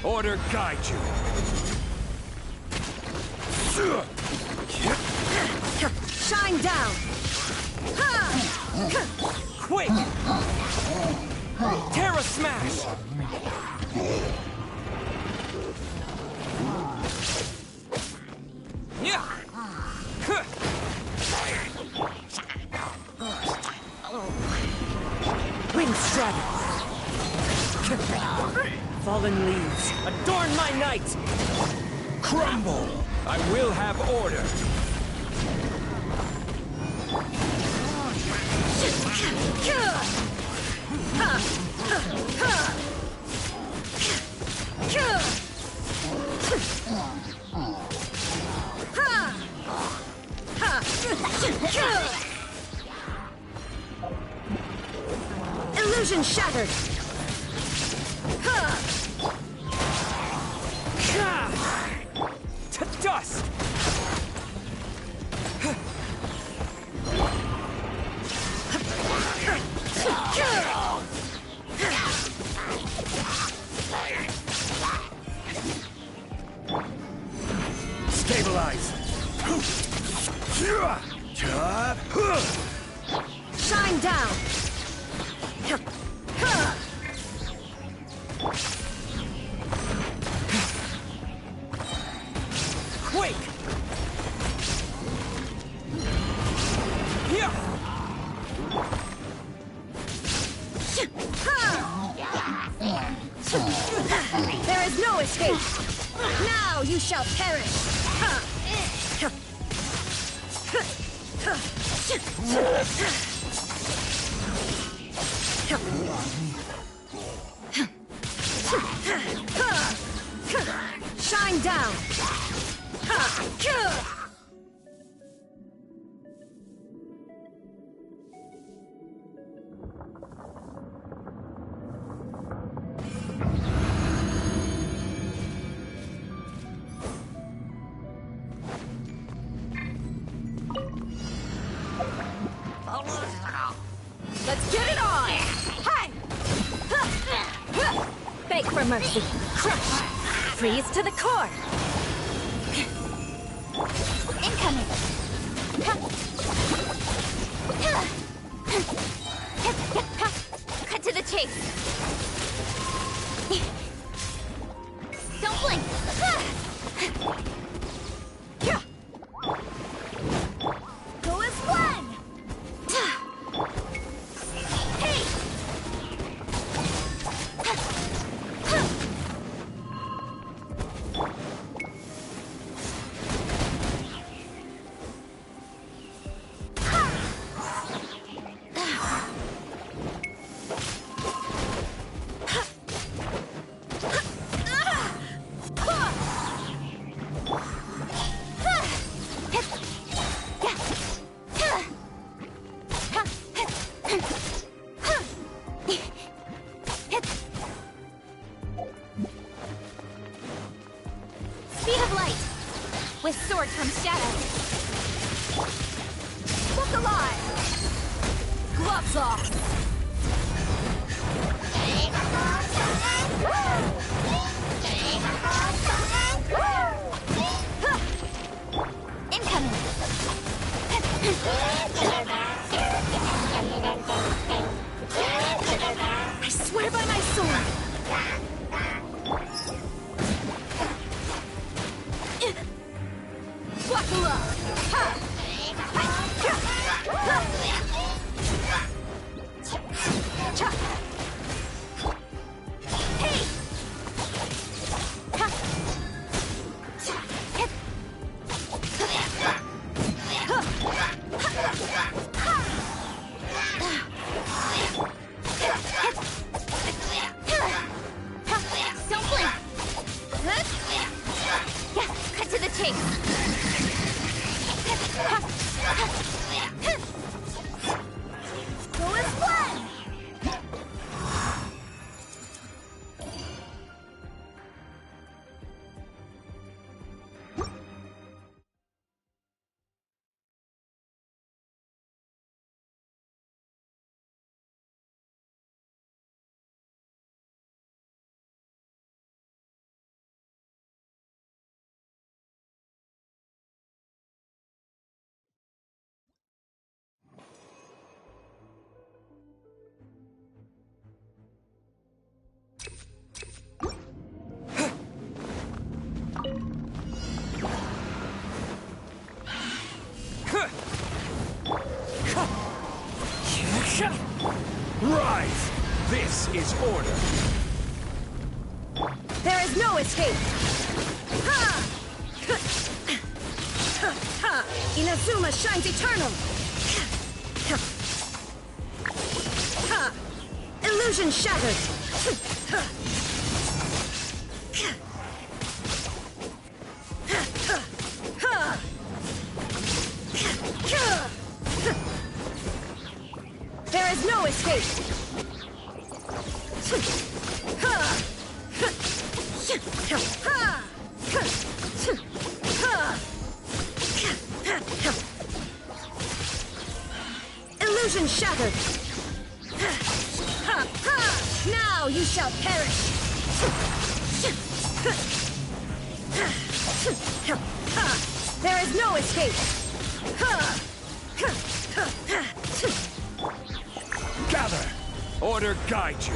Order guide you. Shine down. Quick! Terra Smash! Yeah! Wind Strategy! Fallen leaves, adorn my night! Crumble! I will have order! Illusion shattered! To dust! Stabilize! Shine down! Quake! Yeah! There is no escape! Now you shall perish! Shine down! Let's get it on! Hi! Beg for mercy. Crush! Freeze to the core! Incoming! Cut to the chase! Don't blink! Go as one! Hey! Speed of light! With sword from shadow! Look alive! Gloves off! Incoming! I swear by my sword! Buckle up! Ha! Hey! Rise! This is order. There is no escape! Ha! Ha! Inazuma shines eternal! Ha! Illusion shattered! There is no escape! Illusion shattered! Now you shall perish! There is no escape! Gather! Order guide you.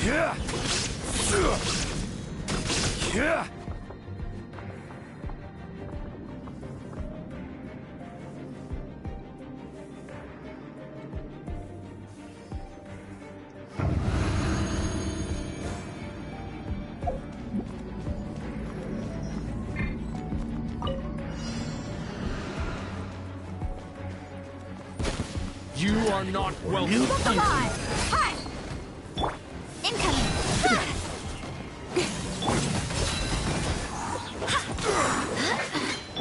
Yeah! Yeah! You are not welcome. Look alive! Hi! Incoming!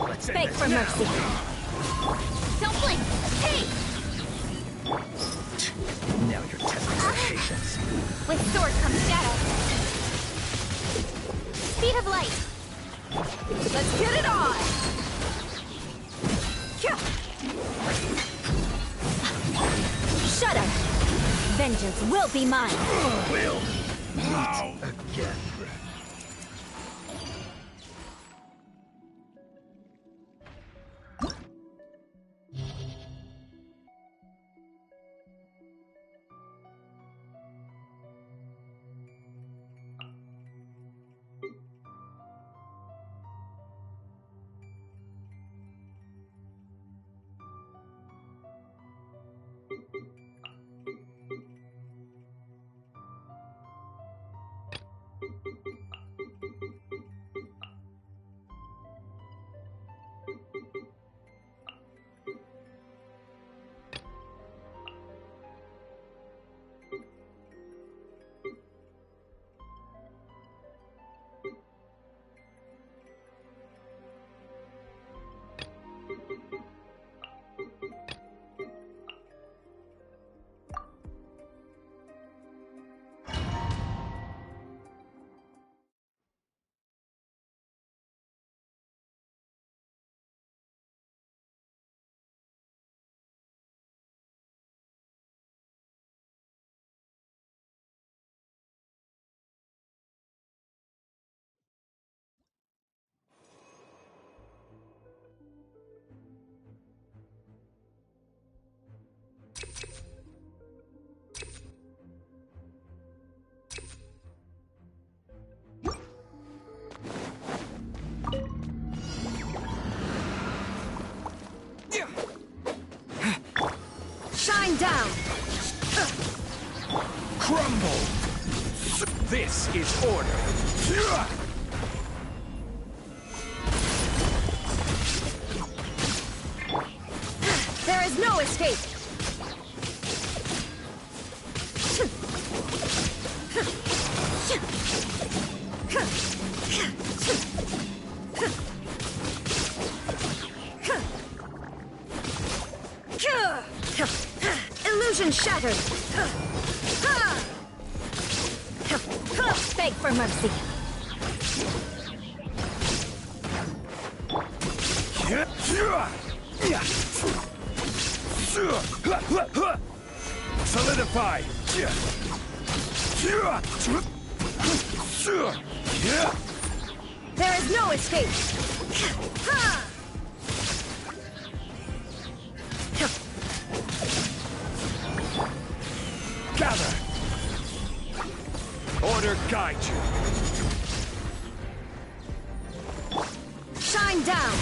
Let's end Beg this for now. mercy. Don't blink! Hey! Now you're testing my patience. With sword comes shadow. Speed of light. Let's get it on! Shudder! Vengeance will be mine! We'll meet again. Shine down! Crumble! This is order. There is no escape! Illusion shattered! Beg for mercy. Solidify! There is no escape! Gather! Order guide you. Shine down!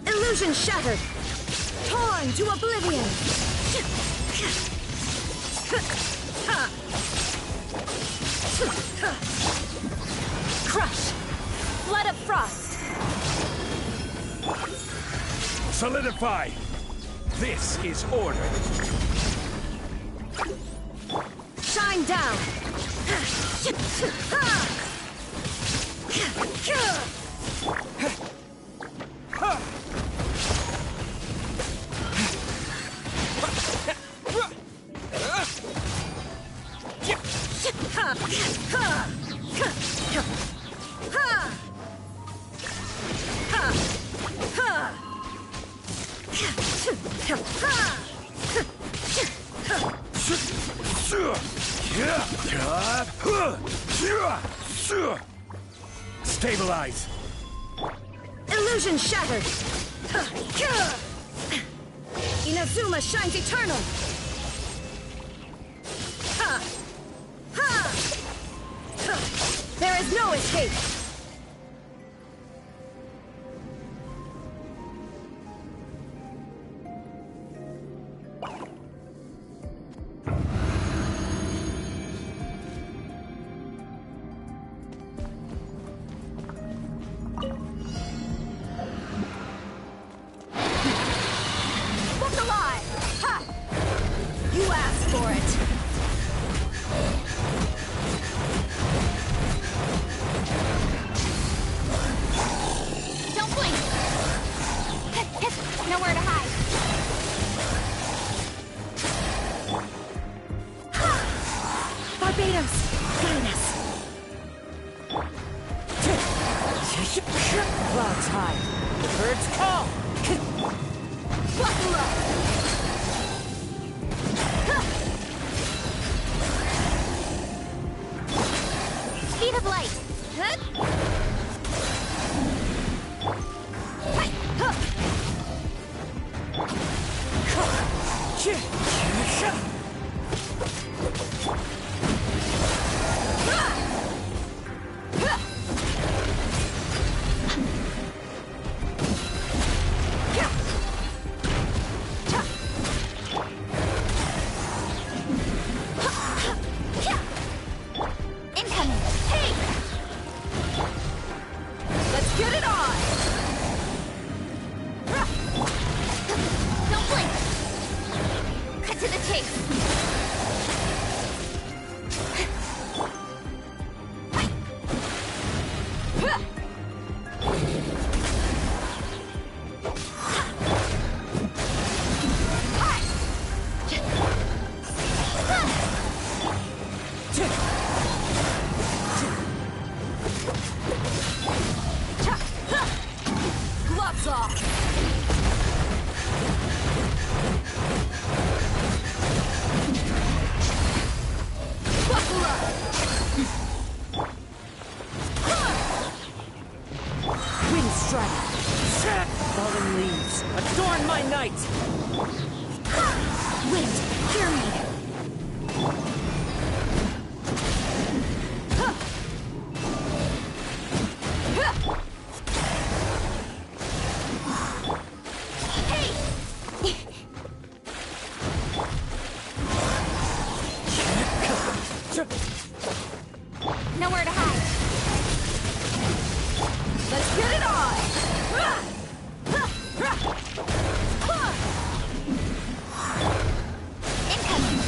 Illusion shattered! Torn to oblivion! Crush! Flood of frost! Solidify! This is order! Shine down! Stabilize! Illusion shattered! Inazuma shines eternal! There is no escape! Look alive! Ha! You asked for it! Don't blink! Nowhere to hide. Barbados! Guide us! Clouds high. Birds call. Buffalo! Speed of light. Incoming. Hey! Let's get it on! Don't blink. Cut to the chase. Gloves off! Buffalo! Wind strike! Fallen leaves! Adorn my night! Wind, hear me! Nowhere to hide. Let's get it on! Incoming.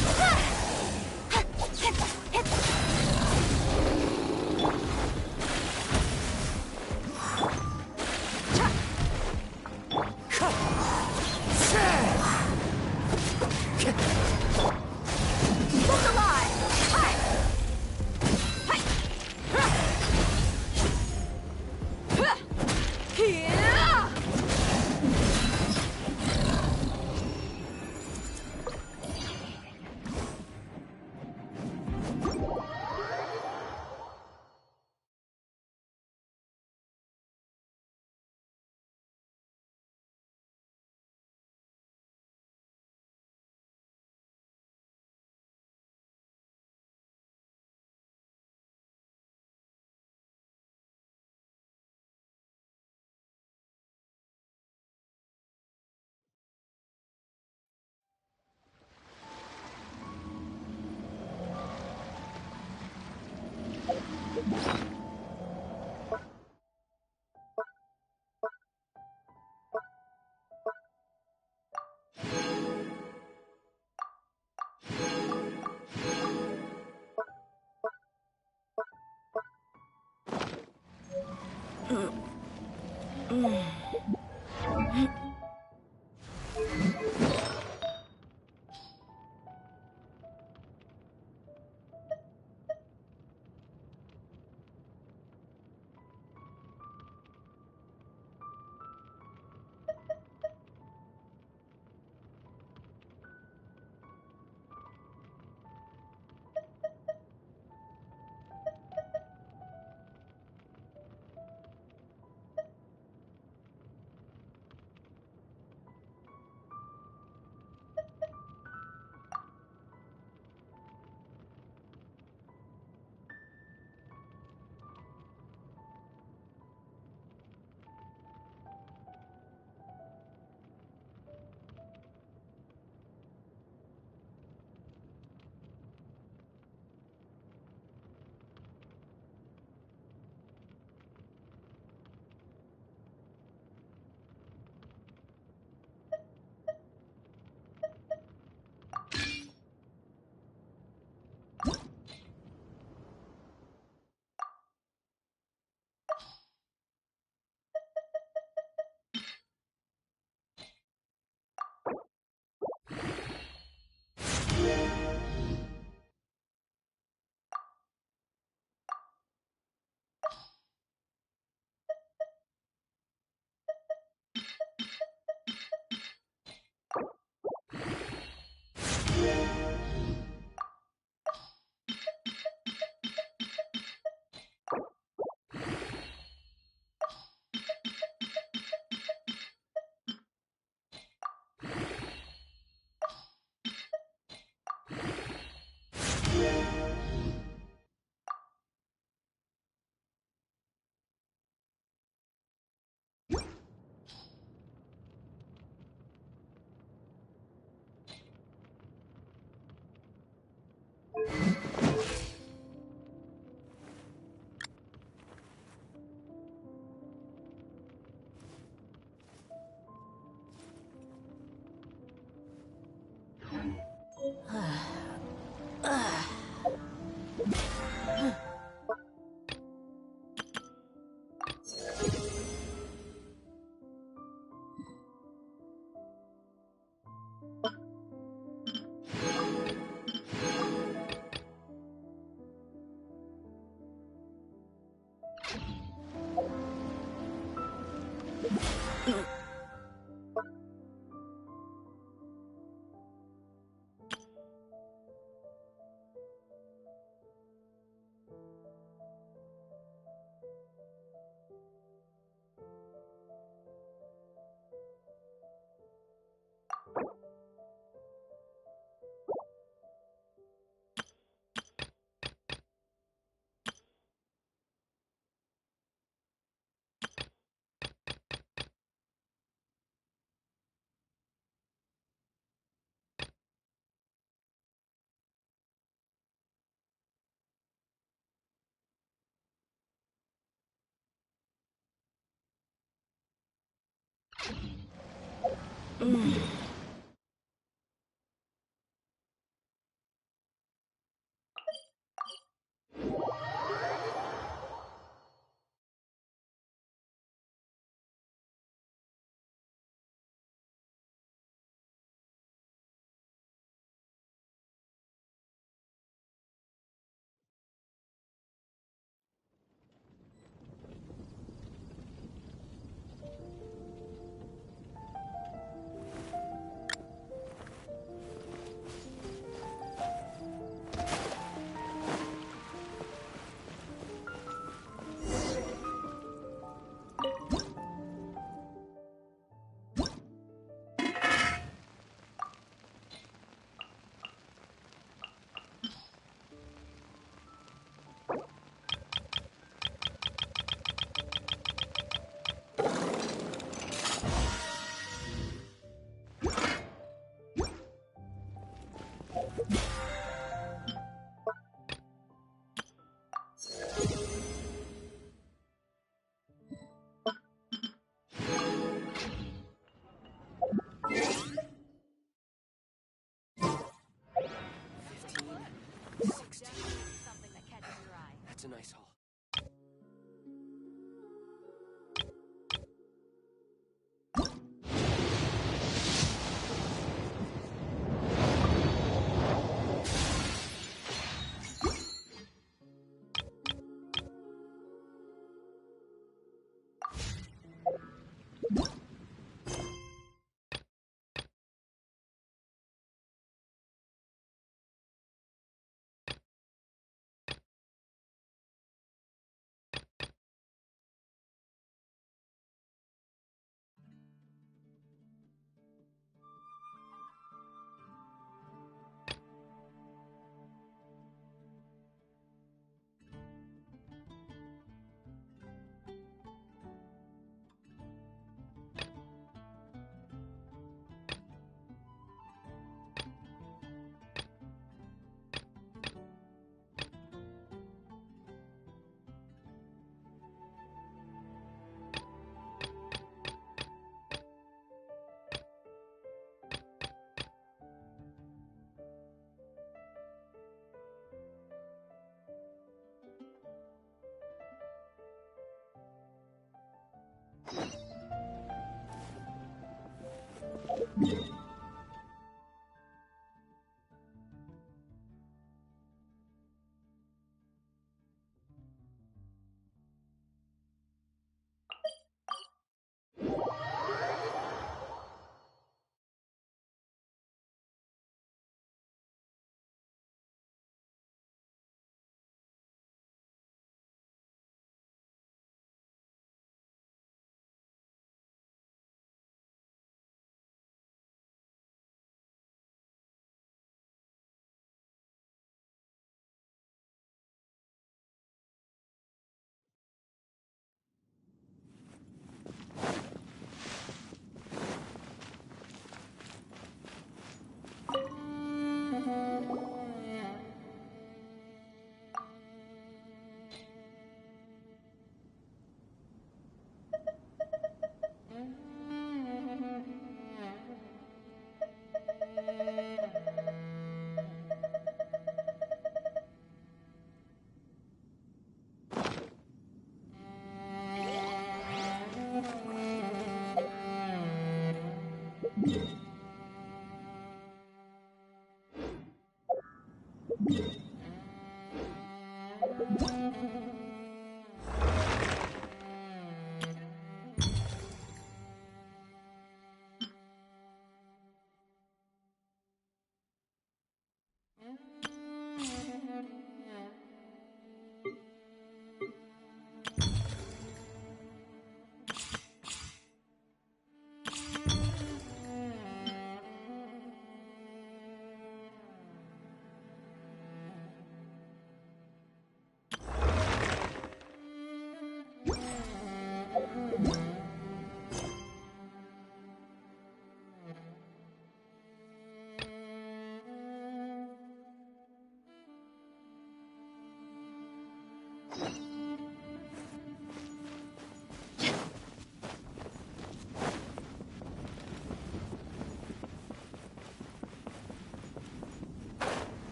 That's a nice haul.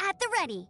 At the ready.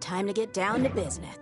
Time to get down to business.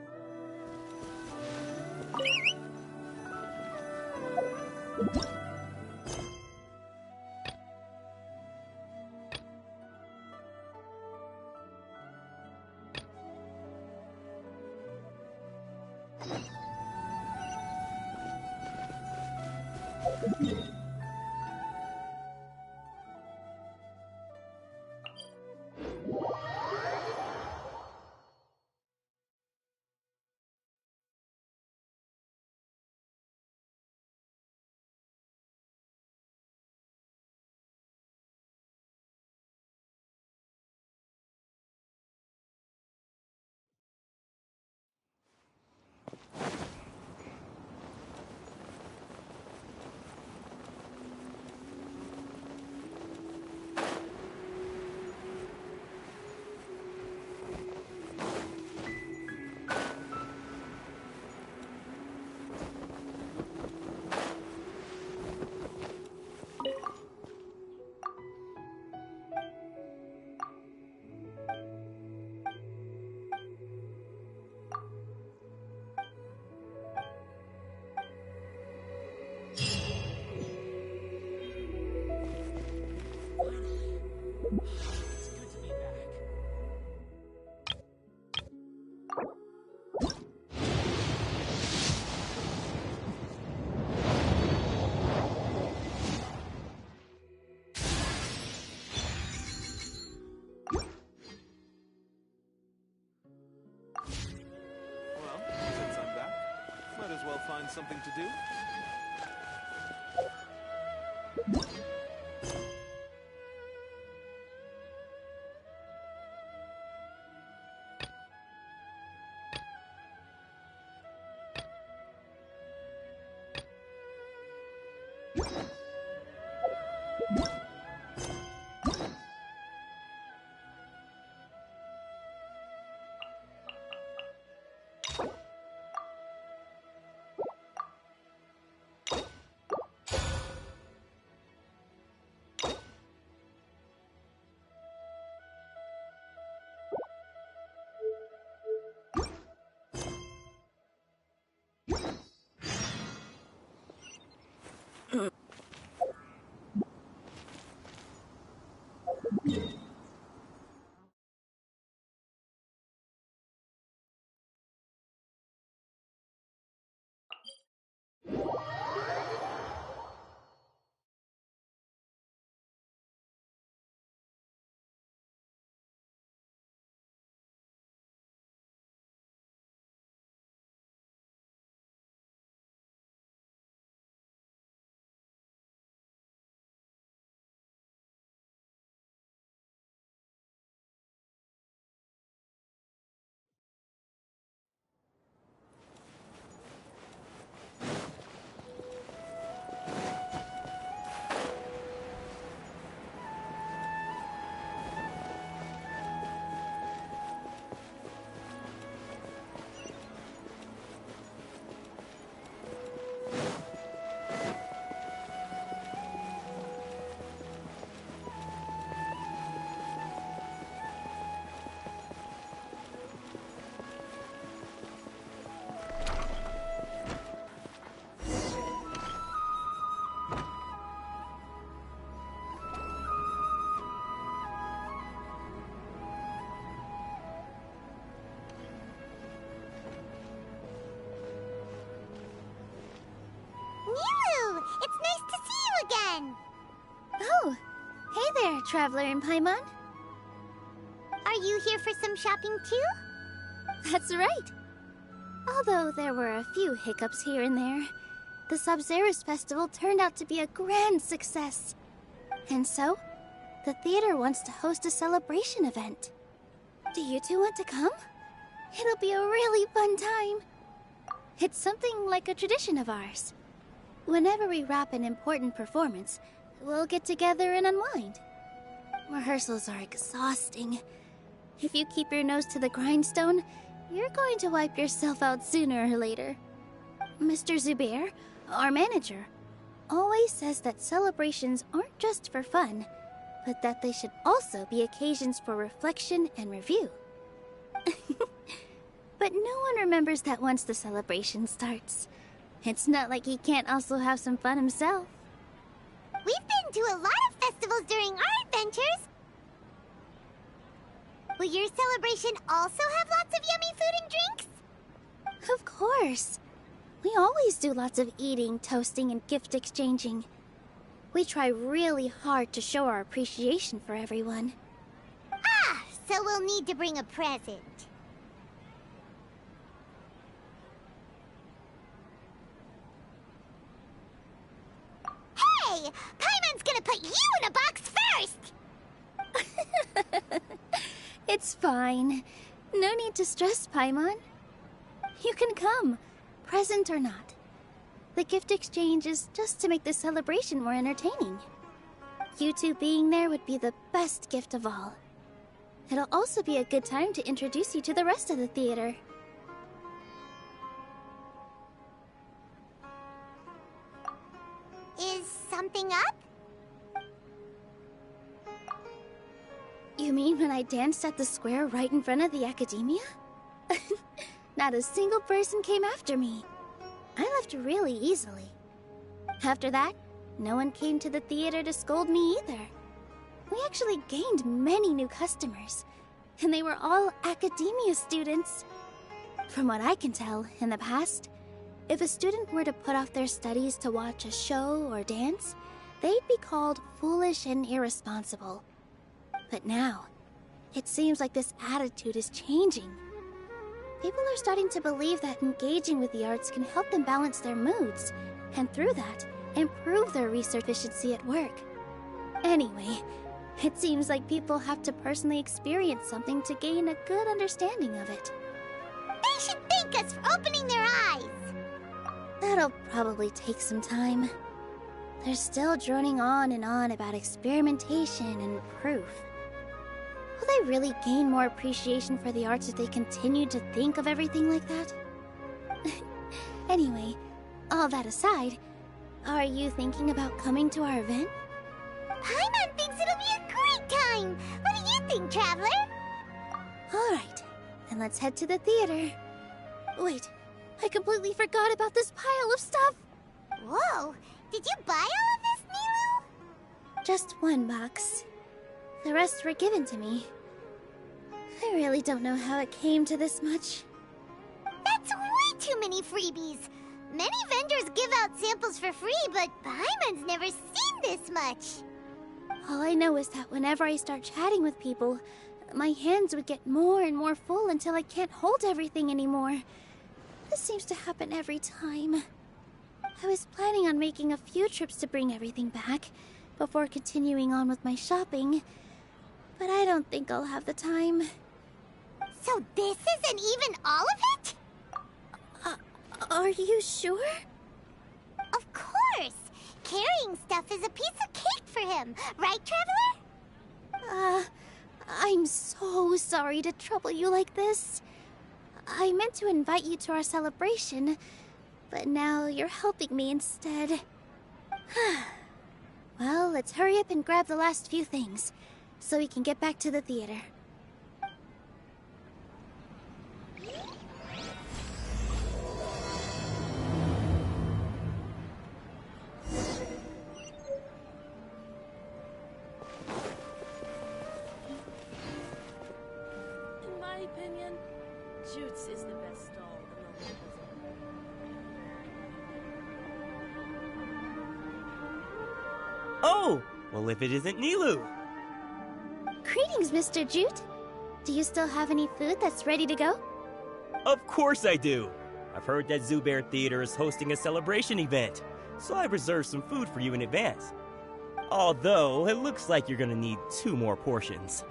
It's good to be back. Well, since I'm back, might as well find something to do. Mew! It's nice to see you again! Oh, hey there, Traveler in Paimon. Are you here for some shopping too? That's right. Although there were a few hiccups here and there, the Sub-Zerus Festival turned out to be a grand success. And so, the theater wants to host a celebration event. Do you two want to come? It'll be a really fun time. It's something like a tradition of ours. Whenever we wrap an important performance, we'll get together and unwind. Rehearsals are exhausting. If you keep your nose to the grindstone, you're going to wipe yourself out sooner or later. Mr. Zubair, our manager, always says that celebrations aren't just for fun, but that they should also be occasions for reflection and review. But no one remembers that once the celebration starts. It's not like he can't also have some fun himself. We've been to a lot of festivals during our adventures. Will your celebration also have lots of yummy food and drinks? Of course. We always do lots of eating, toasting, and gift exchanging. We try really hard to show our appreciation for everyone. Ah, so we'll need to bring a present. Hey! Paimon's gonna put you in a box first! It's fine. No need to stress, Paimon. You can come, present or not. The gift exchange is just to make the celebration more entertaining. You two being there would be the best gift of all. It'll also be a good time to introduce you to the rest of the theater. Is something up? You mean when I danced at the square right in front of the academia? Not a single person came after me. I left really easily. After that, no one came to the theater to scold me either. We actually gained many new customers, and they were all academia students. From what I can tell, in the past, if a student were to put off their studies to watch a show or dance, they'd be called foolish and irresponsible. But now, it seems like this attitude is changing. People are starting to believe that engaging with the arts can help them balance their moods, and through that, improve their research efficiency at work. Anyway, it seems like people have to personally experience something to gain a good understanding of it. They should thank us for opening their eyes! That'll probably take some time. They're still droning on and on about experimentation and proof. Will they really gain more appreciation for the arts if they continue to think of everything like that? Anyway, all that aside, are you thinking about coming to our event? Paimon thinks it'll be a great time! What do you think, Traveler? Alright, then let's head to the theater. Wait, I completely forgot about this pile of stuff! Whoa! Did you buy all of this, Nilu? Just one box. The rest were given to me. I really don't know how it came to this much. That's way too many freebies! Many vendors give out samples for free, but Paimon's never seen this much! All I know is that whenever I start chatting with people, my hands would get more and more full until I can't hold everything anymore. This seems to happen every time. I was planning on making a few trips to bring everything back before continuing on with my shopping, but I don't think I'll have the time. So this isn't even all of it? Are you sure? Of course! Carrying stuff is a piece of cake for him, right, Traveler? I'm so sorry to trouble you like this. I meant to invite you to our celebration, but now you're helping me instead. Well, let's hurry up and grab the last few things, so we can get back to the theater. In my opinion, Jute's is the best stall in the whole Oh! Well, if it isn't Nilu! Greetings, Mr. Jute. Do you still have any food that's ready to go? Of course I do! I've heard that Zubair Theater is hosting a celebration event, so I reserved some food for you in advance. Although, it looks like you're gonna need 2 more portions.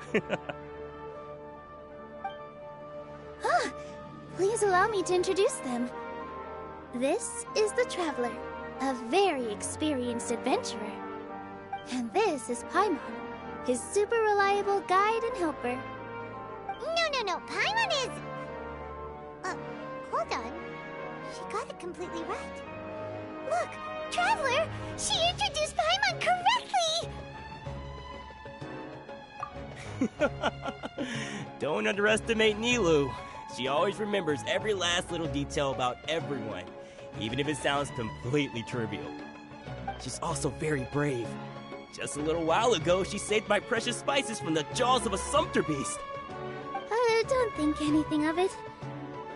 Please allow me to introduce them. This is the Traveler, a very experienced adventurer. And this is Paimon, his super reliable guide and helper. No, Paimon is... hold on. She got it completely right. Look, Traveler! She introduced Paimon correctly! Don't underestimate Nilu. She always remembers every last little detail about everyone, even if it sounds completely trivial. She's also very brave. Just a little while ago, she saved my precious spices from the jaws of a sumpter beast. Don't think anything of it.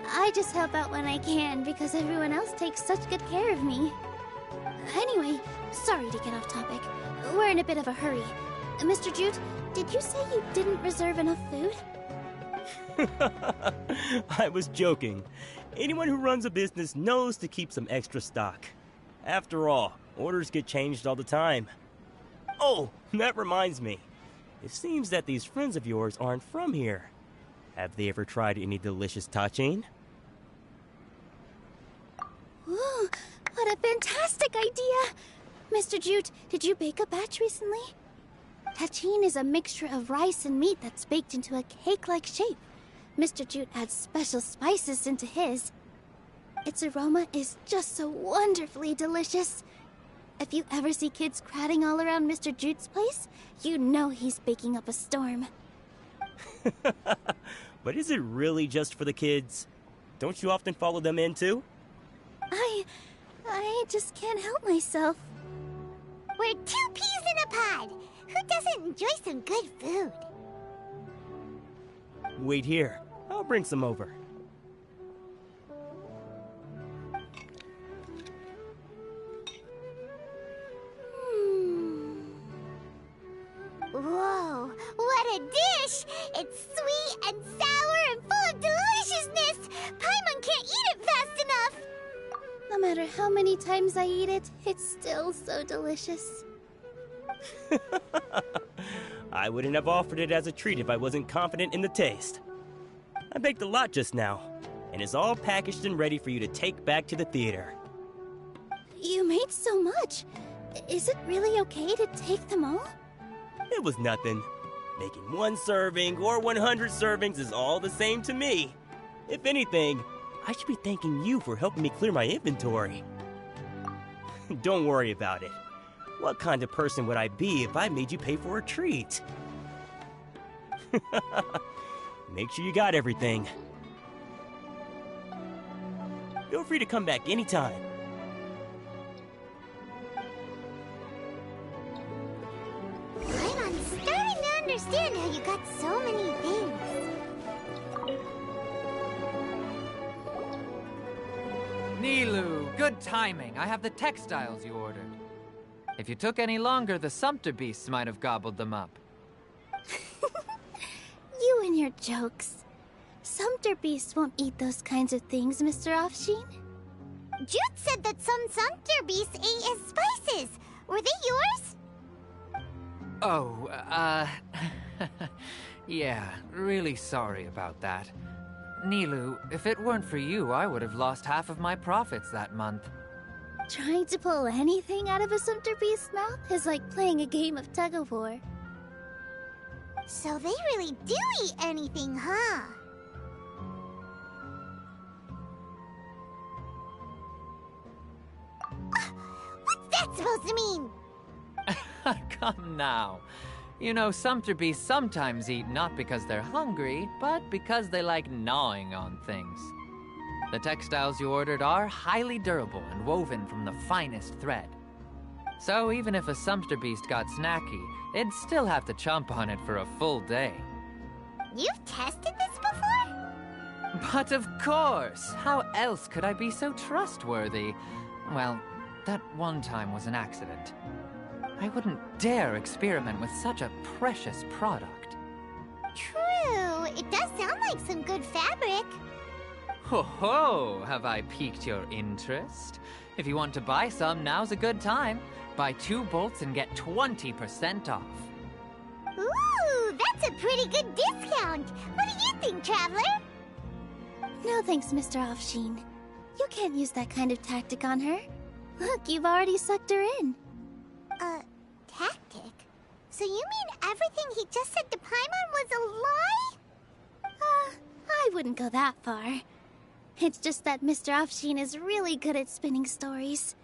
I just help out when I can because everyone else takes such good care of me. Anyway, sorry to get off topic. We're in a bit of a hurry. Mr. Jute, did you say you didn't reserve enough food? I was joking. Anyone who runs a business knows to keep some extra stock. After all, orders get changed all the time. Oh, that reminds me. It seems that these friends of yours aren't from here. Have they ever tried any delicious tachin? Ooh, what a fantastic idea! Mr. Jute, did you bake a batch recently? Tachin is a mixture of rice and meat that's baked into a cake-like shape. Mr. Jute adds special spices into his. Its aroma is just so wonderfully delicious. If you ever see kids crowding all around Mr. Jute's place, you know he's baking up a storm. But is it really just for the kids? Don't you often follow them in too? I just can't help myself. We're 2 peas in a pod! Who doesn't enjoy some good food? Wait here. I'll bring some over. Whoa, what a dish! It's sweet and sour and full of deliciousness! Paimon can't eat it fast enough! No matter how many times I eat it, it's still so delicious. I wouldn't have offered it as a treat if I wasn't confident in the taste. I baked a lot just now, and it's all packaged and ready for you to take back to the theater. You made so much. Is it really okay to take them all? It was nothing. Making one serving or 100 servings is all the same to me. If anything, I should be thanking you for helping me clear my inventory. Don't worry about it. What kind of person would I be if I made you pay for a treat? Make sure you got everything. Feel free to come back anytime. I'm starting to understand how you got so many things. Nilu, good timing. I have the textiles you ordered. If you took any longer, the Sumpter beasts might have gobbled them up. You and your jokes. Sumpter beasts won't eat those kinds of things, Mr. Offsheen. Jude said that some Sumpter beasts ate as spices. Were they yours? Oh, yeah, really sorry about that. Nilu, if it weren't for you, I would have lost half of my profits that month. Trying to pull anything out of a Sumpter beast's mouth is like playing a game of tug-of-war. So they really do eat anything, huh? What's that supposed to mean? Come now. You know, Sumpter beasts sometimes eat not because they're hungry, but because they like gnawing on things. The textiles you ordered are highly durable and woven from the finest thread. So even if a Sumpter beast got snacky, it'd still have to chomp on it for a full day. You've tested this before? But of course! How else could I be so trustworthy? Well, that one time was an accident. I wouldn't dare experiment with such a precious product. True. It does sound like some good fabric. Ho ho! Have I piqued your interest? If you want to buy some, now's a good time. Buy 2 bolts and get 20% off. Ooh, that's a pretty good discount. What do you think, Traveler? No thanks, Mr. Offsheen. You can't use that kind of tactic on her. Look, you've already sucked her in. Tactic? So you mean everything he just said to Paimon was a lie? I wouldn't go that far. It's just that Mr. Offsheen is really good at spinning stories.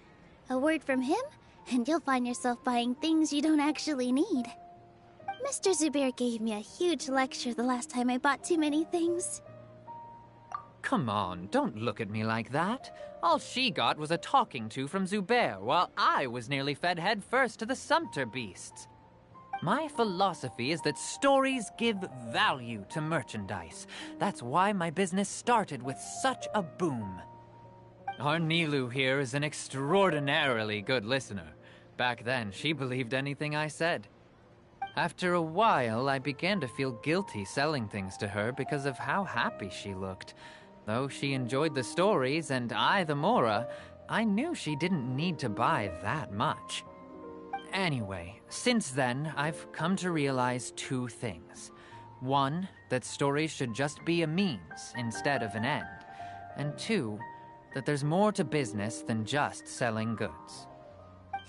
A word from him, and you'll find yourself buying things you don't actually need. Mr. Zubair gave me a huge lecture the last time I bought too many things. Come on, don't look at me like that. All she got was a talking to from Zubair, while I was nearly fed head first to the Sumpter beasts. My philosophy is that stories give value to merchandise. That's why my business started with such a boom. Our Nilu here is an extraordinarily good listener. Back then, she believed anything I said. After a while, I began to feel guilty selling things to her because of how happy she looked. Though she enjoyed the stories and I the Mora, I knew she didn't need to buy that much. Anyway, since then, I've come to realize 2 things. 1, that stories should just be a means instead of an end. And 2, that there's more to business than just selling goods.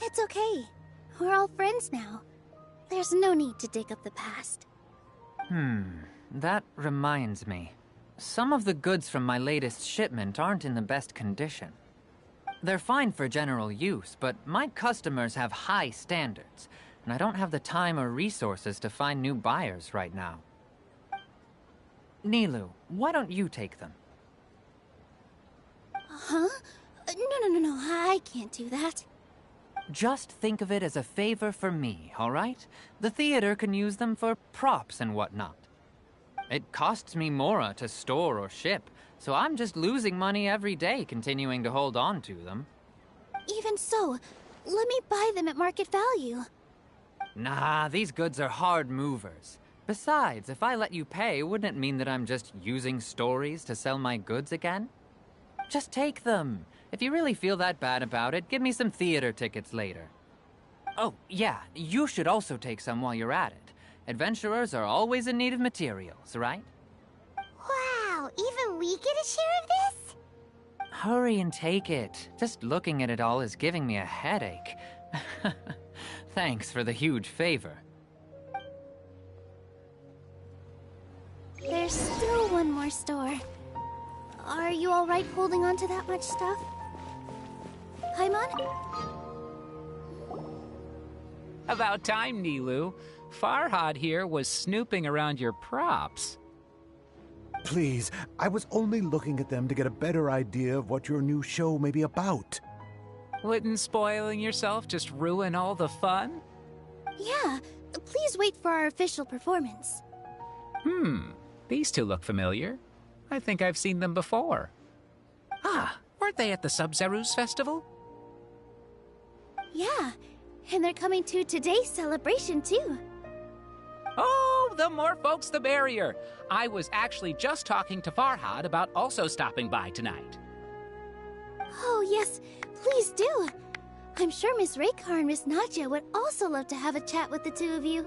It's okay. We're all friends now. There's no need to dig up the past. That reminds me. Some of the goods from my latest shipment aren't in the best condition. They're fine for general use, but my customers have high standards, and I don't have the time or resources to find new buyers right now. Nilu, why don't you take them? Huh? No, I can't do that. Just think of it as a favor for me, all right? The theater can use them for props and whatnot. It costs me mora to store or ship, so I'm just losing money every day continuing to hold on to them. Even so, let me buy them at market value. Nah, these goods are hard movers. Besides, if I let you pay, wouldn't it mean that I'm just using stories to sell my goods again? Just take them. If you really feel that bad about it, give me some theater tickets later. Oh, yeah, you should also take some while you're at it. Adventurers are always in need of materials, right? Wow, even we get a share of this? Hurry and take it. Just looking at it all is giving me a headache. Thanks for the huge favor. There's still one more store. Are you alright holding on to that much stuff? Paimon? About time, Nilu. Farhad here was snooping around your props. Please, I was only looking at them to get a better idea of what your new show may be about. Wouldn't spoiling yourself just ruin all the fun? Yeah, please wait for our official performance. These two look familiar. I think I've seen them before. Ah, weren't they at the Sub-Zerus festival? Yeah, and they're coming to today's celebration too. Oh, the more folks the merrier. I was actually just talking to Farhad about also stopping by tonight. Oh yes, please do. I'm sure Miss Raykar and Miss Nadja would also love to have a chat with the two of you.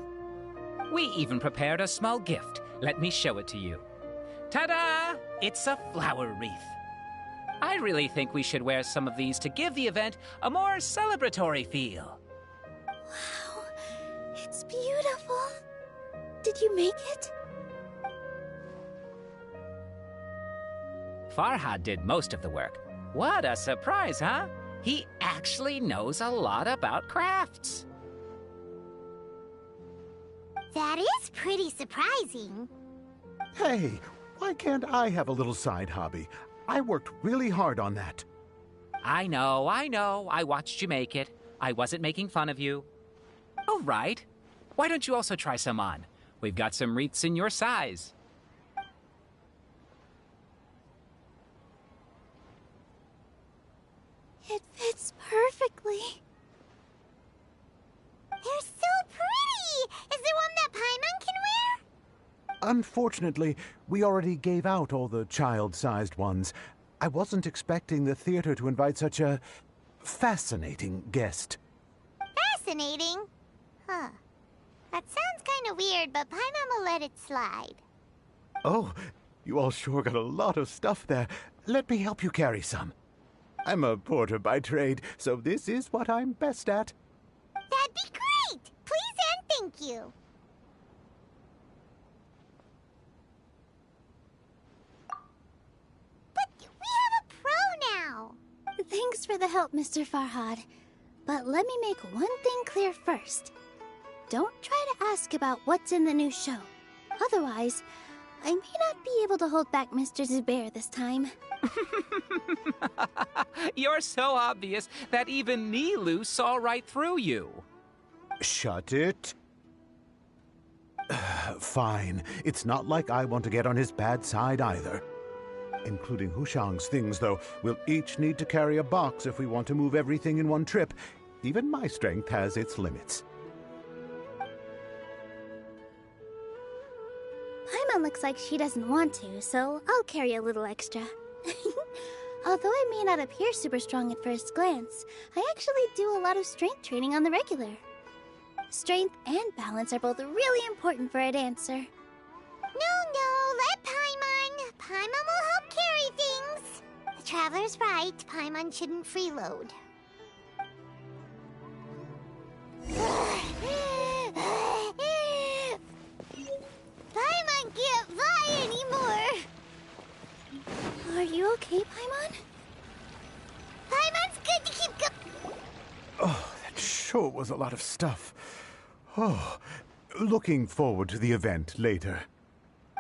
We even prepared a small gift. Let me show it to you. Ta-da! It's a flower wreath. I really think we should wear some of these to give the event a more celebratory feel. Wow, it's beautiful. Did you make it? Farhad did most of the work. What a surprise, huh? He actually knows a lot about crafts. That is pretty surprising. Hey, why can't I have a little side hobby? I worked really hard on that. I know. I watched you make it. I wasn't making fun of you. All right. Why don't you also try some on? We've got some wreaths in your size. It fits perfectly. They're so pretty! Is there one that Paimon can wear? Unfortunately, we already gave out all the child-sized ones. I wasn't expecting the theater to invite such a fascinating guest. Fascinating? Huh. That sounds kind of weird, but Paimon will let it slide. Oh, you all sure got a lot of stuff there. Let me help you carry some. I'm a porter by trade, so this is what I'm best at. That'd be great! Please and thank you. But we have a pro now. Thanks for the help, Mr. Farhad. But let me make one thing clear first. Don't try to ask about what's in the new show. Otherwise, I may not be able to hold back Mr. Zubair this time. You're so obvious that even Nilu saw right through you. Shut it. Fine. It's not like I want to get on his bad side either. Including Hushang's things, though. We'll each need to carry a box if we want to move everything in one trip. Even my strength has its limits. Paimon looks like she doesn't want to, so I'll carry a little extra. Although I may not appear super strong at first glance, I actually do a lot of strength training on the regular. Strength and balance are both really important for a dancer. No, let Paimon. Paimon will help carry things. The Traveler's right. Paimon shouldn't freeload. Paimon can't fly anymore. Are you okay, Paimon? Paimon's good to keep going. Oh, that sure was a lot of stuff. Oh, looking forward to the event later.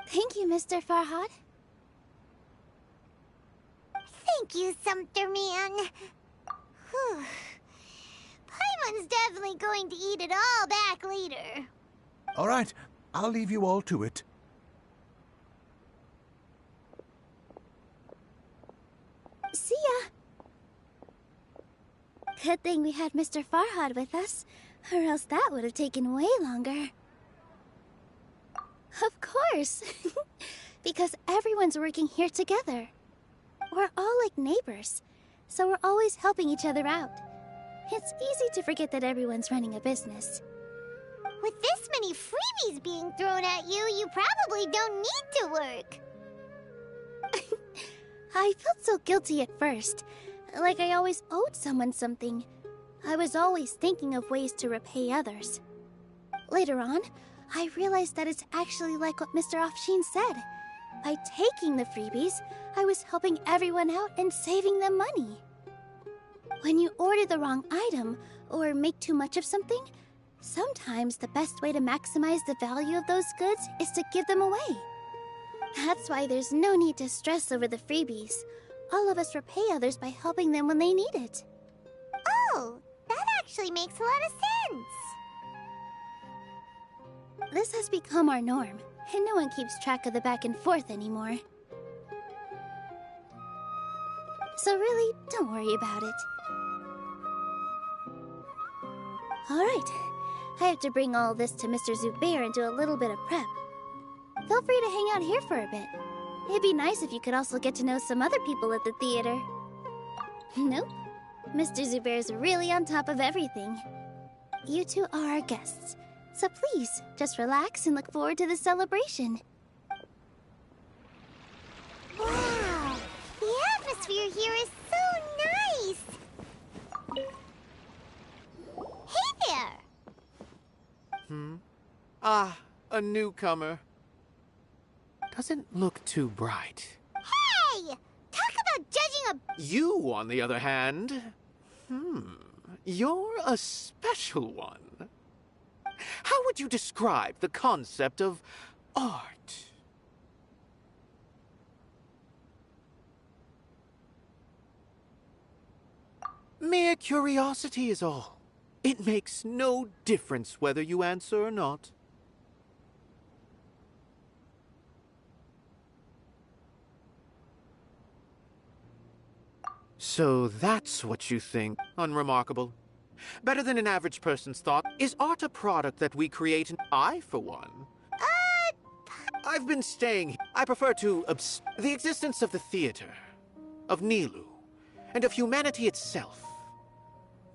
Thank you, Mr. Farhad. Thank you, Sumpter Man. Whew. Someone's definitely going to eat it all back later. All right, I'll leave you all to it. See ya. Good thing we had Mr. Farhad with us, or else that would have taken way longer. Of course. Because everyone's working here together. We're all like neighbors, so we're always helping each other out. It's easy to forget that everyone's running a business. With this many freebies being thrown at you, you probably don't need to work. I felt so guilty at first, like I always owed someone something. I was always thinking of ways to repay others. Later on, I realized that it's actually like what Mr. Afshin said. By taking the freebies, I was helping everyone out and saving them money. When you order the wrong item, or make too much of something, sometimes the best way to maximize the value of those goods is to give them away. That's why there's no need to stress over the freebies. All of us repay others by helping them when they need it. Oh, that actually makes a lot of sense. This has become our norm, and no one keeps track of the back and forth anymore. So really, don't worry about it. Alright, I have to bring all this to Mr. Zubair and do a little bit of prep. Feel free to hang out here for a bit. It'd be nice if you could also get to know some other people at the theater. Nope. Mr. Zubair's really on top of everything. You two are our guests, so please, just relax and look forward to the celebration. Wow, the atmosphere here is so nice. Hey there! Ah, a newcomer. Doesn't look too bright. Hey! Talk about judging a... You, on the other hand... You're a special one. How would you describe the concept of art? Mere curiosity is all. It makes no difference whether you answer or not. So that's what you think. Unremarkable. Better than an average person's thought. Is art a product that we create? I, for one. I've been staying here. I prefer to the existence of the theater, of Nilu, and of humanity itself.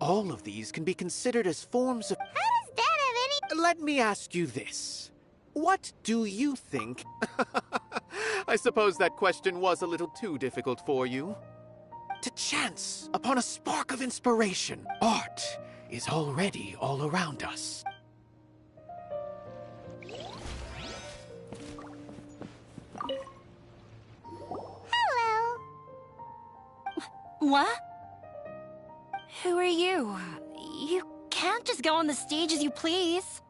All of these can be considered as forms of... How does that have any... Let me ask you this. What do you think? I suppose that question was a little too difficult for you. To chance upon a spark of inspiration, art is already all around us. Hello. What? Who are you? You can't just go on the stage as you please.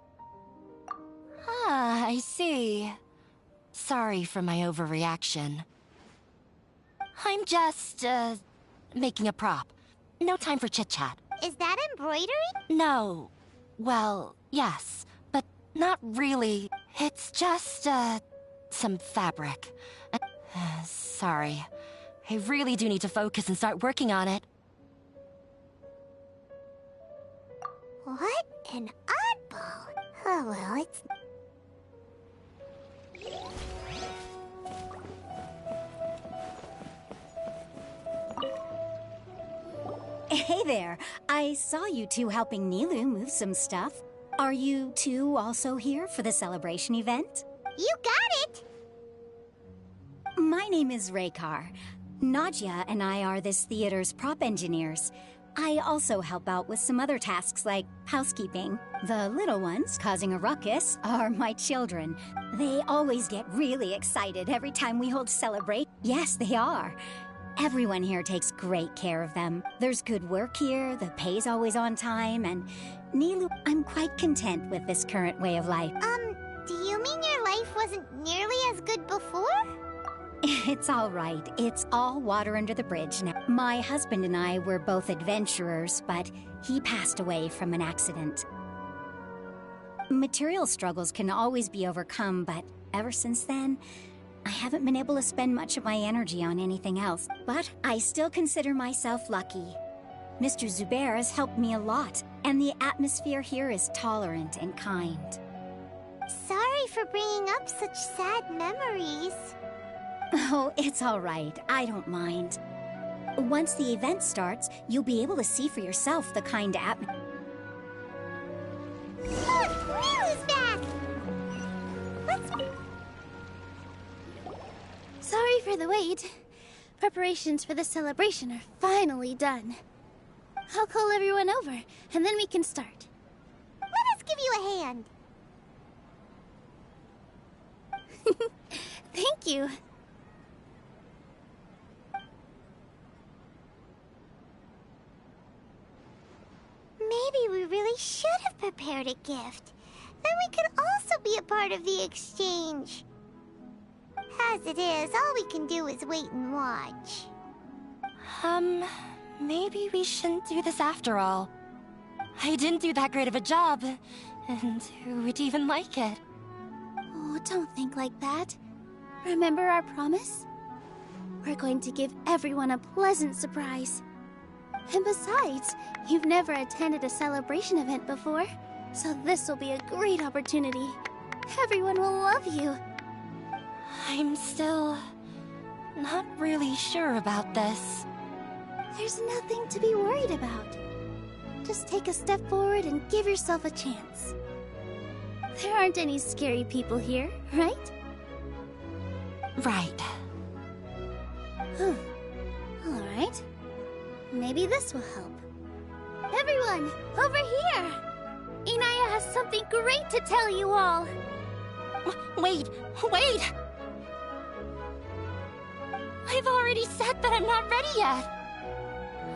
Ah, I see. Sorry for my overreaction. I'm just, making a prop. No time for chit-chat. Is that embroidery? No. Well, yes, but not really. It's just, some fabric. Sorry. I really do need to focus and start working on it. What an oddball. Oh, well, it's... Hey there. I saw you two helping Nilu move some stuff. Are you two also here for the celebration event? You got it! My name is Raykar. Nadia and I are this theater's prop engineers. I also help out with some other tasks like housekeeping. The little ones causing a ruckus are my children. They always get really excited every time we hold Celebrate. Yes, they are. Everyone here takes great care of them. There's good work here, the pay's always on time, and Nilu, I'm quite content with this current way of life. Do you mean your life wasn't nearly as good before? It's all right. It's all water under the bridge now. My husband and I were both adventurers, but he passed away from an accident. Material struggles can always be overcome, but ever since then, I haven't been able to spend much of my energy on anything else. But I still consider myself lucky. Mr. Zubair has helped me a lot, and the atmosphere here is tolerant and kind. Sorry for bringing up such sad memories. Oh, it's all right. I don't mind. Once the event starts, you'll be able to see for yourself the kind atmosphere. Look, Rilu's back! Sorry for the wait. Preparations for the celebration are finally done. I'll call everyone over, and then we can start. Let us give you a hand. Thank you. Maybe we really should have prepared a gift. Then we could also be a part of the exchange. As it is, all we can do is wait and watch. Maybe we shouldn't do this after all. I didn't do that great of a job, and who would even like it? Oh, don't think like that. Remember our promise? We're going to give everyone a pleasant surprise. And besides, you've never attended a celebration event before, so this will be a great opportunity. Everyone will love you. I'm still not really sure about this. There's nothing to be worried about. Just take a step forward and give yourself a chance. There aren't any scary people here, right? Right. All right. Maybe this will help. Everyone, over here! Inaya has something great to tell you all. Wait! I've already said that I'm not ready yet.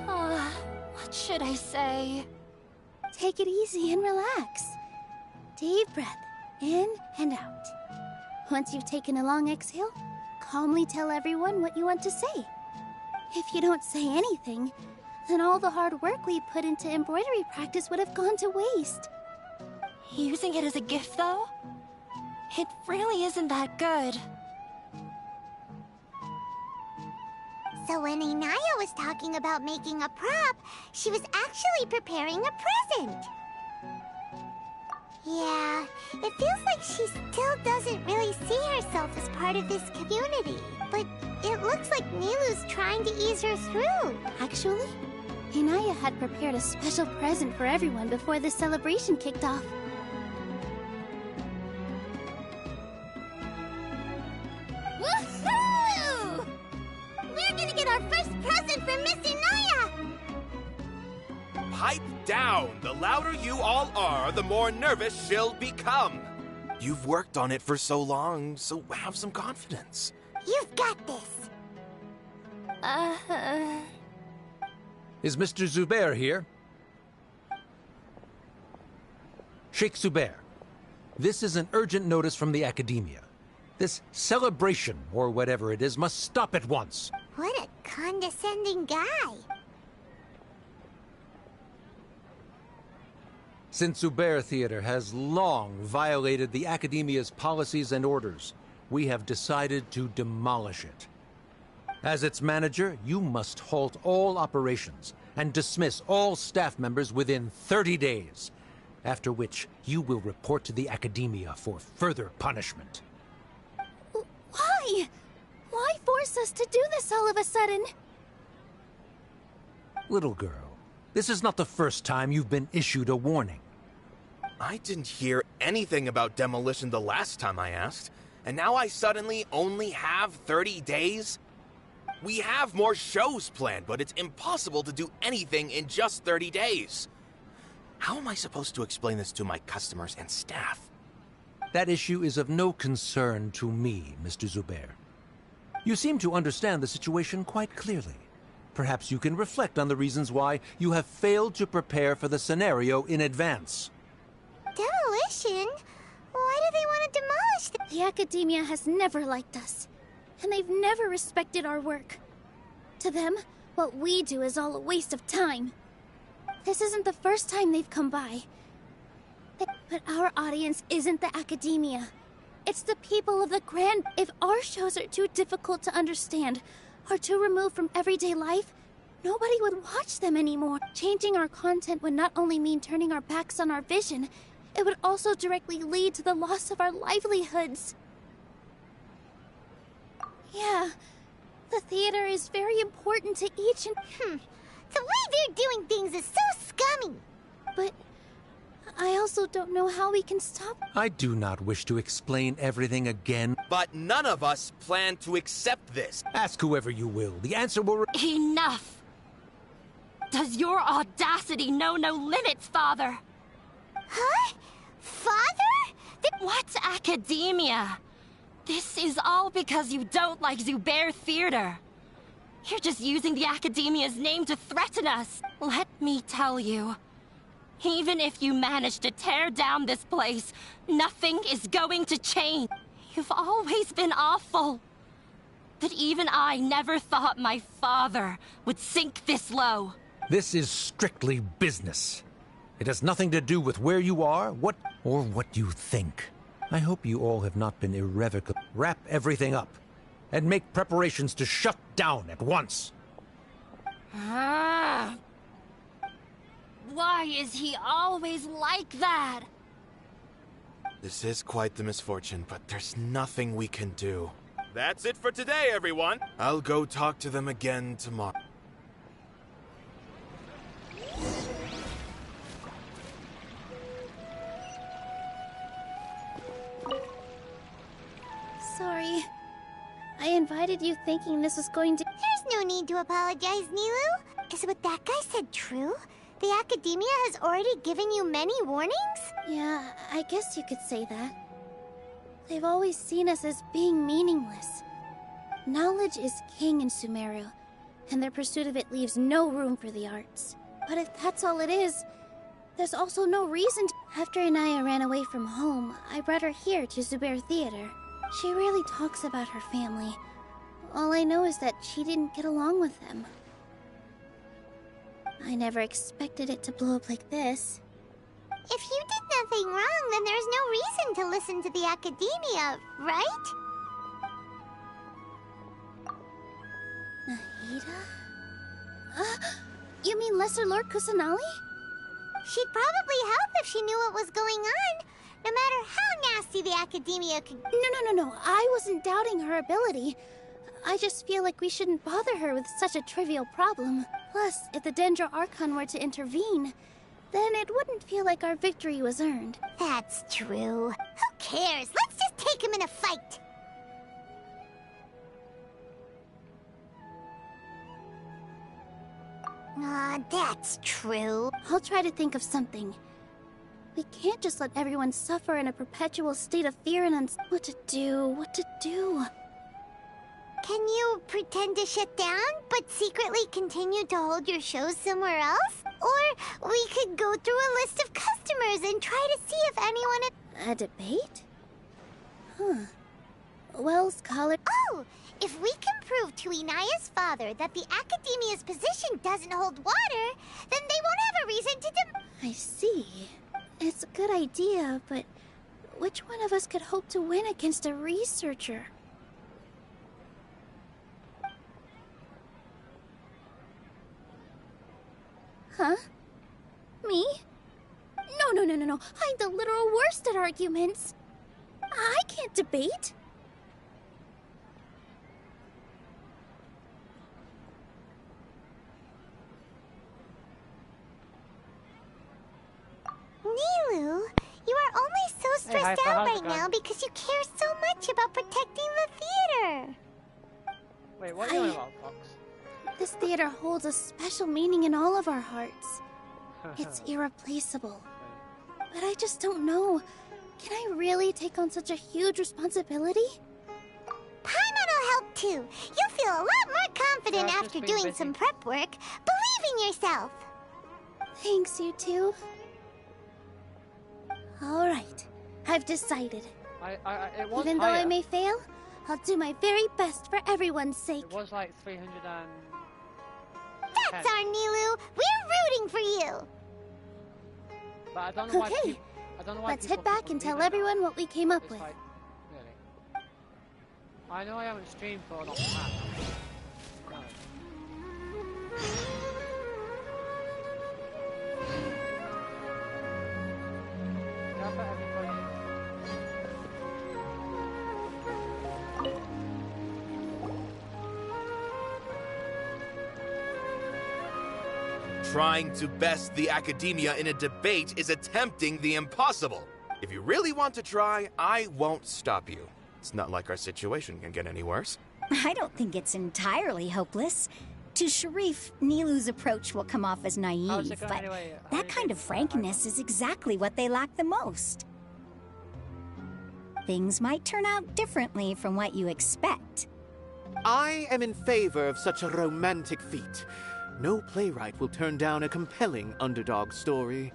What should I say? Take it easy and relax. Deep breath, in and out. Once you've taken a long exhale, calmly tell everyone what you want to say. If you don't say anything, then all the hard work we put into embroidery practice would have gone to waste. Using it as a gift, though? It really isn't that good. So when Inaya was talking about making a prop, she was actually preparing a present. Yeah, it feels like she still doesn't really see herself as part of this community. But it looks like Nilu's trying to ease her through. Actually, Inaya had prepared a special present for everyone before the celebration kicked off. Woohoo! We're gonna get our first present from Miss Inaya! Pipe down! The louder you all are, the more nervous she'll become. You've worked on it for so long, so have some confidence. You've got this. Is Mr. Zubair here? Sheikh Zubair, this is an urgent notice from the Academia. This celebration, or whatever it is, must stop at once. What a condescending guy. Since Zubair Theater has long violated the Academia's policies and orders, we have decided to demolish it. As its manager, you must halt all operations and dismiss all staff members within 30 days, after which you will report to the Academia for further punishment. Why? Why force us to do this all of a sudden? Little girl, this is not the first time you've been issued a warning. I didn't hear anything about demolition the last time I asked, and now I suddenly only have 30 days? We have more shows planned, but it's impossible to do anything in just 30 days. How am I supposed to explain this to my customers and staff? That issue is of no concern to me, Mr. Zubair. You seem to understand the situation quite clearly. Perhaps you can reflect on the reasons why you have failed to prepare for the scenario in advance. Demolition? Why do they want to demolish The Academia has never liked us. and they've never respected our work. To them, what we do is all a waste of time. This isn't the first time they've come by. But our audience isn't the academia. It's the people of the Grand... If our shows are too difficult to understand, or too removed from everyday life, nobody would watch them anymore. Changing our content would not only mean turning our backs on our vision, it would also directly lead to the loss of our livelihoods. Yeah, the theater is very important to each and... The way they're doing things is so scummy. But I also don't know how we can stop... I do not wish to explain everything again. But none of us plan to accept this. Ask whoever you will. The answer will... Enough! Does your audacity know no limits, Father? Huh? Father? What's academia? This is all because you don't like Zubair Theater. You're just using the Academia's name to threaten us. Let me tell you, even if you manage to tear down this place, nothing is going to change. You've always been awful. But even I never thought my father would sink this low. This is strictly business. It has nothing to do with where you are, what you think. I hope you all have not been irrevocable. Wrap everything up, and make preparations to shut down at once. Why is he always like that? This is quite the misfortune, but there's nothing we can do. That's it for today, everyone. I'll go talk to them again tomorrow. Sorry. I invited you thinking this was going to... There's no need to apologize, Nilu. Is what that guy said true? The Academia has already given you many warnings? Yeah, I guess you could say that. They've always seen us as being meaningless. Knowledge is king in Sumeru, and their pursuit of it leaves no room for the arts. But if that's all it is, there's also no reason to... After Inaya ran away from home, I brought her here to Zubair Theater. She rarely talks about her family. All I know is that she didn't get along with them. I never expected it to blow up like this. If you did nothing wrong, then there's no reason to listen to the Academia, right? Nahida? You mean Lesser Lord Kusanali? She'd probably help if she knew what was going on, no matter how nasty the Academia could... No. I wasn't doubting her ability. I just feel like we shouldn't bother her with such a trivial problem. Plus, if the Dendro Archon were to intervene, then it wouldn't feel like our victory was earned. That's true. Who cares? Let's just take him in a fight! That's true. I'll try to think of something. We can't just let everyone suffer in a perpetual state of fear and what to do? Can you pretend to shut down, but secretly continue to hold your shows somewhere else? Or we could go through a list of customers and try to see if anyone... A debate? Huh. Well, Scholar... Oh! If we can prove to Inaya's father that the Academia's position doesn't hold water, then they won't have a reason to I see. It's a good idea, but which one of us could hope to win against a researcher? Huh? Me? No. I'm the literal worst at arguments. I can't debate. Nilu, you are only so stressed out right now because you care so much about protecting the theater. Wait, what are you on about, Fox? This theater holds a special meaning in all of our hearts. It's irreplaceable. But I just don't know. Can I really take on such a huge responsibility? Paimon will help too. You'll feel a lot more confident after doing some prep work. Believe in yourself. Thanks, you two. All right, I've decided. Even though I may fail, I'll do my very best for everyone's sake. It was like 300 and... That's our Nilu! We're rooting for you! But I don't know why Okay, I don't know why let's people head back keep and on tell leaving everyone what we came up It's with. like, really? I know I haven't streamed for not that. No. Yeah, but everybody... Trying to best the academia in a debate is attempting the impossible. If you really want to try, I won't stop you. It's not like our situation can get any worse. I don't think it's entirely hopeless. To Sharif, Nilu's approach will come off as naive, going but anyway? that kind of frankness is exactly what they lack the most. Things might turn out differently from what you expect. I am in favor of such a romantic feat. No playwright will turn down a compelling underdog story.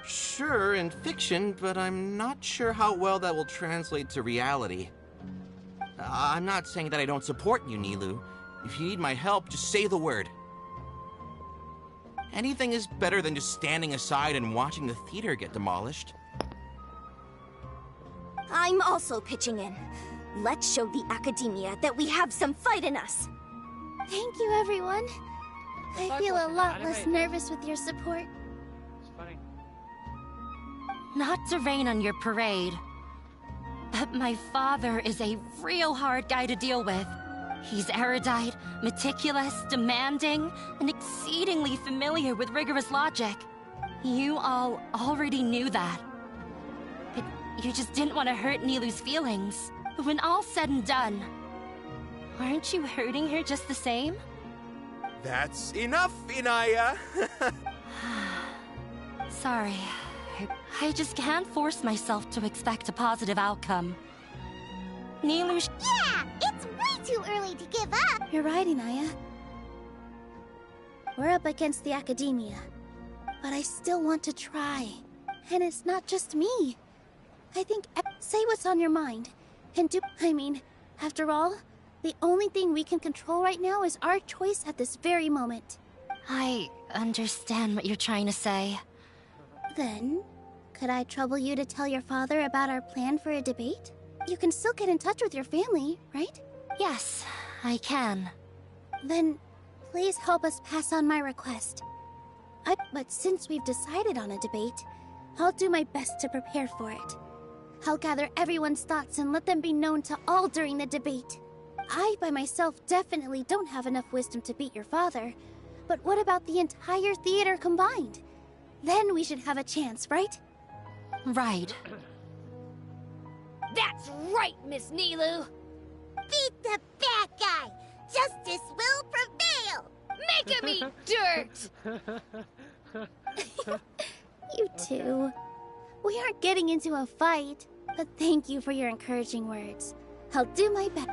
Sure, in fiction, but I'm not sure how well that will translate to reality. I'm not saying that I don't support you, Nilu. If you need my help, just say the word. Anything is better than just standing aside and watching the theater get demolished. I'm also pitching in. Let's show the academia that we have some fight in us. Thank you, everyone. I feel a lot less nervous with your support. It's funny. Not to rain on your parade, but my father is a real hard guy to deal with. He's erudite, meticulous, demanding, and exceedingly familiar with rigorous logic. You all already knew that. But you just didn't want to hurt Nilu's feelings. But when all's said and done, aren't you hurting her just the same? That's enough, Inaya. Sorry. I just can't force myself to expect a positive outcome. Nilu, Yeah! It's way too early to give up! You're right, Inaya. We're up against the academia, but I still want to try. And it's not just me. I think say what's on your mind, and do. After all, the only thing we can control right now is our choice at this very moment. I understand what you're trying to say. Then, could I trouble you to tell your father about our plan for a debate? You can still get in touch with your family, right? Yes, I can. Then, please help us pass on my request. But since we've decided on a debate, I'll do my best to prepare for it. I'll gather everyone's thoughts and let them be known to all during the debate. I, by myself, definitely don't have enough wisdom to beat your father. But what about the entire theater combined? Then we should have a chance, right? Right. That's right, Miss Nilu! Beat the bad guy! Justice will prevail! Make him eat dirt! You two. We aren't getting into a fight, but thank you for your encouraging words. I'll do my best.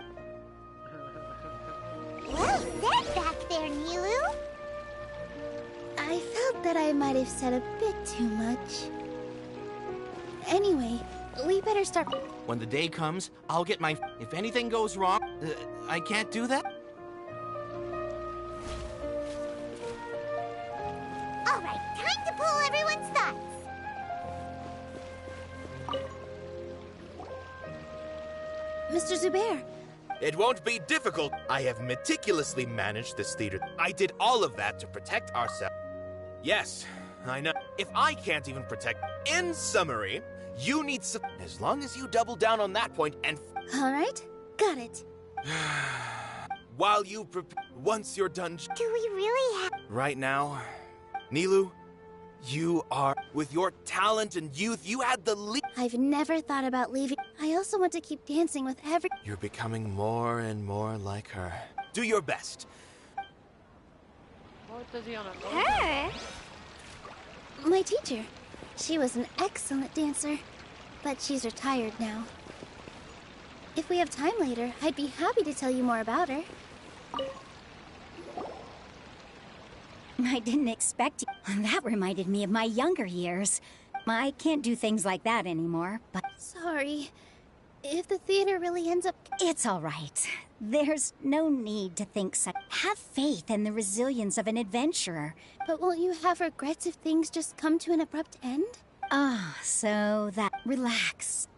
Well said back there, Nilu! I felt that I might have said a bit too much. Anyway, we better start. When the day comes, I'll get my... If anything goes wrong, I can't do that? Alright, time to pull everyone's thoughts! Mr. Zubair, It won't be difficult. I have meticulously managed this theater. I did all of that to protect ourselves. Yes, I know. If I can't even protect... In summary, you need some... As long as you double down on that point and... all right, got it. While you prepare... Once you're done... Do we really have... Right now, Nilu, you are... With your talent and youth, you had the lead... I've never thought about leaving. I also want to keep dancing with every... You're becoming more and more like her. Do your best. What does he on it? Her? My teacher. She was an excellent dancer, but she's retired now. If we have time later, I'd be happy to tell you more about her. I didn't expect you. That reminded me of my younger years. I can't do things like that anymore, but... Sorry. if the theater really ends up... It's all right. There's no need to think so. Have faith in the resilience of an adventurer. But won't you have regrets if things just come to an abrupt end? So that... Relax.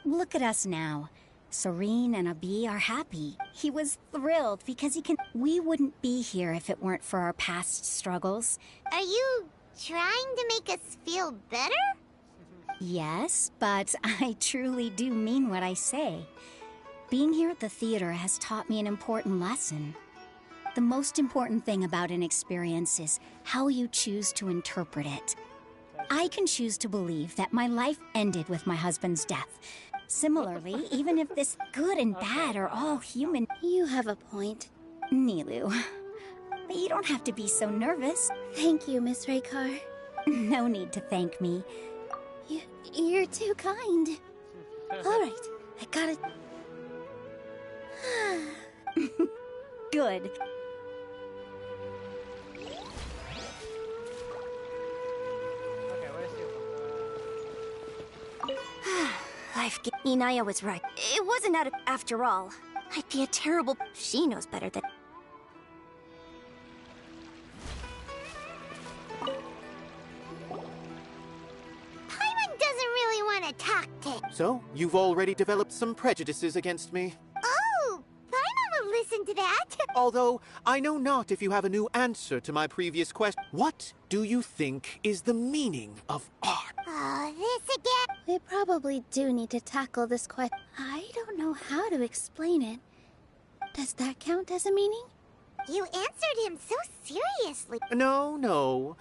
Look at us now. Serene and Abi are happy. He was thrilled because he can... We wouldn't be here if it weren't for our past struggles. Are you trying to make us feel better? Yes, but I truly do mean what I say. Being here at the theater has taught me an important lesson. The most important thing about an experience is how you choose to interpret it. I can choose to believe that my life ended with my husband's death. Similarly, even if this good and bad are all human... You have a point. Nilou, you don't have to be so nervous. Thank you, Miss Raykar. No need to thank me. You're too kind. All right, I got it. Good. Inaya was right. It wasn't after all. I'd be a terrible... She knows better than... Paimon doesn't really want to talk to... So, you've already developed some prejudices against me. Oh, Paimon will listen to that. Although, I know not if you have a new answer to my previous question. What do you think is the meaning of art? Oh, this again. We probably do need to tackle this question. I don't know how to explain it. Does that count as a meaning? You answered him so seriously. No.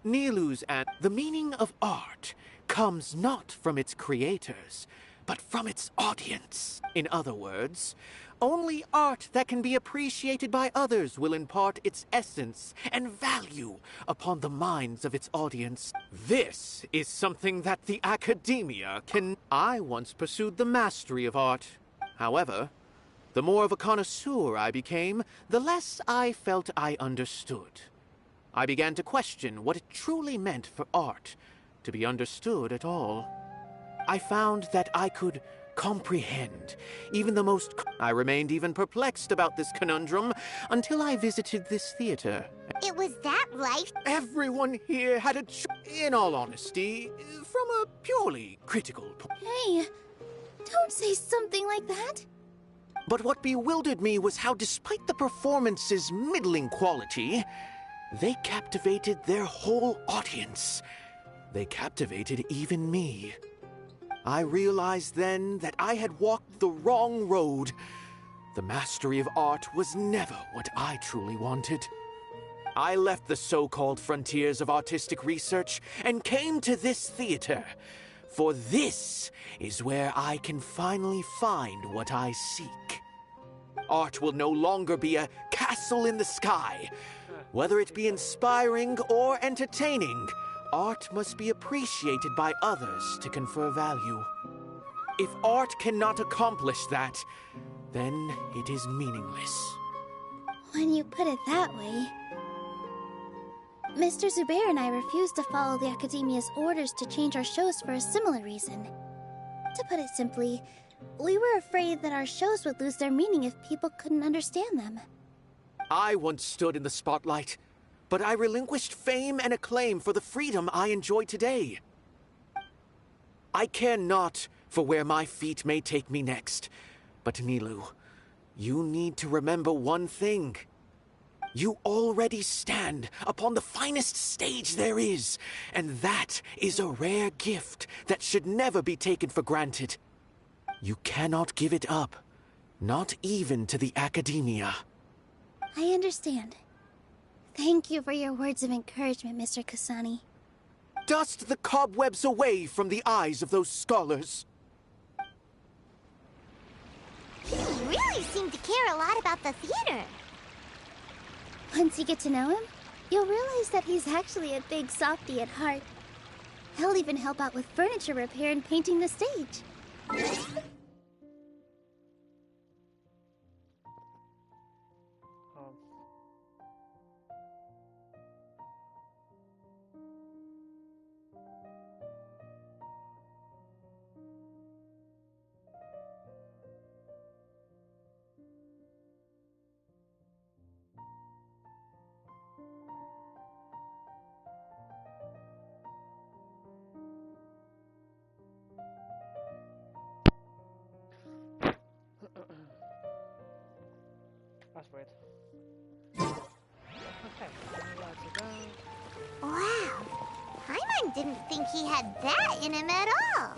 Nilou's the meaning of art comes not from its creators, but from its audience. In other words, only art that can be appreciated by others will impart its essence and value upon the minds of its audience. This is something that the academia can... I once pursued the mastery of art. However, the more of a connoisseur I became, the less I felt I understood. I began to question what it truly meant for art to be understood at all. I found that I could comprehend even the most... I remained even perplexed about this conundrum until I visited this theater. It was that right? Everyone here had a in all honesty, from a purely critical point. Hey, don't say something like that. But what bewildered me was how, despite the performance's middling quality, they captivated their whole audience. They captivated even me. I realized then that I had walked the wrong road. The mastery of art was never what I truly wanted. I left the so-called frontiers of artistic research and came to this theater, for this is where I can finally find what I seek. Art will no longer be a castle in the sky. Whether it be inspiring or entertaining, art must be appreciated by others to confer value. If art cannot accomplish that, then it is meaningless. When you put it that way... Mr. Zubair and I refused to follow the Academia's orders to change our shows for a similar reason. To put it simply, we were afraid that our shows would lose their meaning if people couldn't understand them. I once stood in the spotlight, but I relinquished fame and acclaim for the freedom I enjoy today. I care not for where my feet may take me next, but Nilou, you need to remember one thing. You already stand upon the finest stage there is, and that is a rare gift that should never be taken for granted. You cannot give it up, not even to the Academia. I understand. Thank you for your words of encouragement, Mr. Kasani. Dust the cobwebs away from the eyes of those scholars. He really seemed to care a lot about the theater. Once you get to know him, you'll realize that he's actually a big softie at heart. He'll even help out with furniture repair and painting the stage. That's weird. Okay, where to go? Wow. Paimon didn't think he had that in him at all.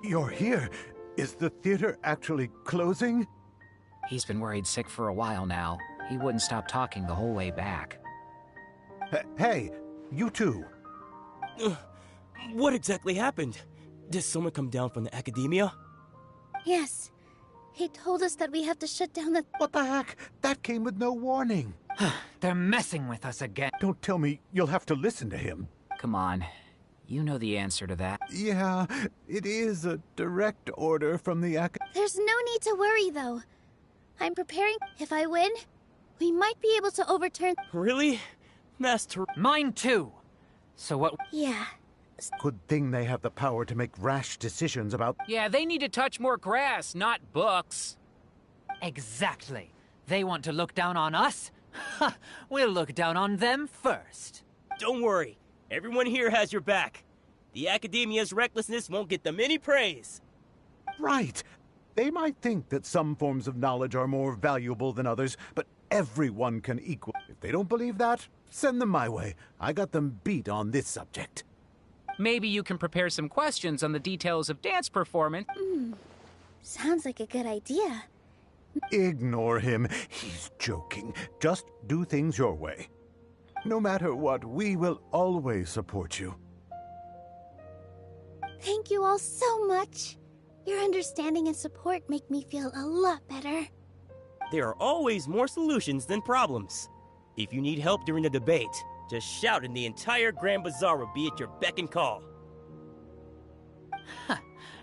You're here. Is the theater actually closing? He's been worried sick for a while now. He wouldn't stop talking the whole way back. Hey, you two. What exactly happened? Did someone come down from the academia? Yes. He told us that we have to shut down the... What the heck? That came with no warning. They're messing with us again. Don't tell me you'll have to listen to him. Come on. You know the answer to that. Yeah, it is a direct order from the There's no need to worry, though. I'm preparing. If I win, we might be able to overturn... Really? Master... Mine too! So what... Yeah. Good thing they have the power to make rash decisions about... Yeah, they need to touch more grass, not books. Exactly. They want to look down on us? Ha! We'll look down on them first. Don't worry. Everyone here has your back. The Academia's recklessness won't get them any praise. Right. They might think that some forms of knowledge are more valuable than others, but everyone can equal. If they don't believe that, send them my way. I got them beat on this subject. Maybe you can prepare some questions on the details of dance performance. Sounds like a good idea. Ignore him. He's joking. Just do things your way. No matter what, we will always support you. Thank you all so much. Your understanding and support make me feel a lot better. There are always more solutions than problems. If you need help during the debate, just shout and the entire Grand Bazaar will be at your beck and call.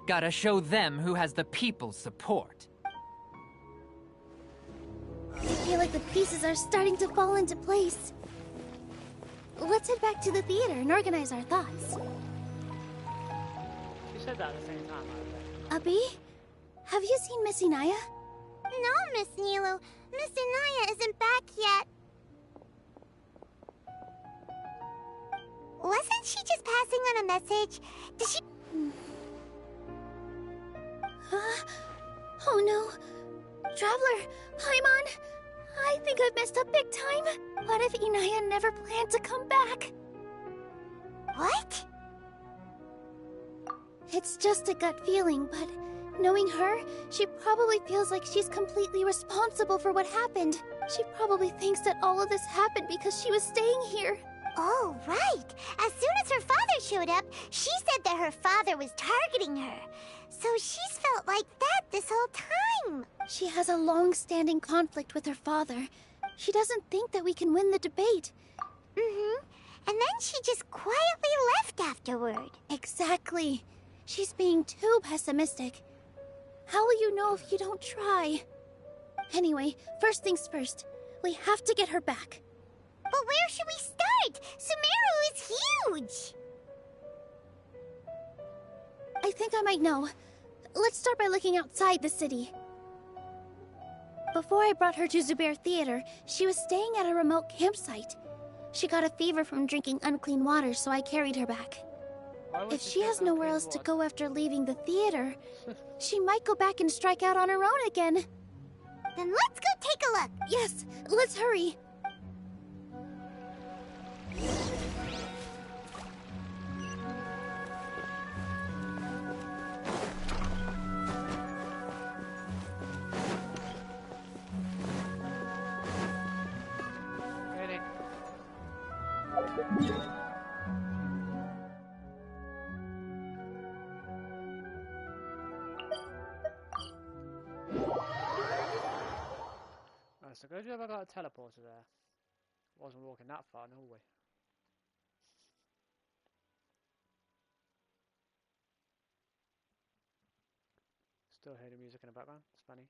Gotta show them who has the people's support. I feel like the pieces are starting to fall into place. Let's head back to the theater and organize our thoughts. You said that at the same time, Abby, have you seen Miss Inaya? No, Miss Nilu. Miss Inaya isn't back yet. Wasn't she just passing on a message? Did she... Oh no. Traveler, Paimon, I think I've messed up big time. What if Inaya never planned to come back? What? It's just a gut feeling, but knowing her, she probably feels like she's completely responsible for what happened. She probably thinks that all of this happened because she was staying here. Oh, right. As soon as her father showed up, she said that her father was targeting her. So she's felt like that this whole time. She has a long-standing conflict with her father. She doesn't think that we can win the debate. Mm-hmm. And then she just quietly left afterward. Exactly. She's being too pessimistic. How will you know if you don't try? Anyway, first things first. We have to get her back. But where should we start? Sumeru is huge! I think I might know. Let's start by looking outside the city. Before I brought her to Zubair Theater, she was staying at a remote campsite. She got a fever from drinking unclean water, so I carried her back. If she has nowhere else to go after leaving the theater, she might go back and strike out on her own again. Then let's go take a look. Yes, let's hurry. Ready? Right, so go have I got a teleporter there? Wasn't walking that far, no way. Still hear the music in the background, it's funny.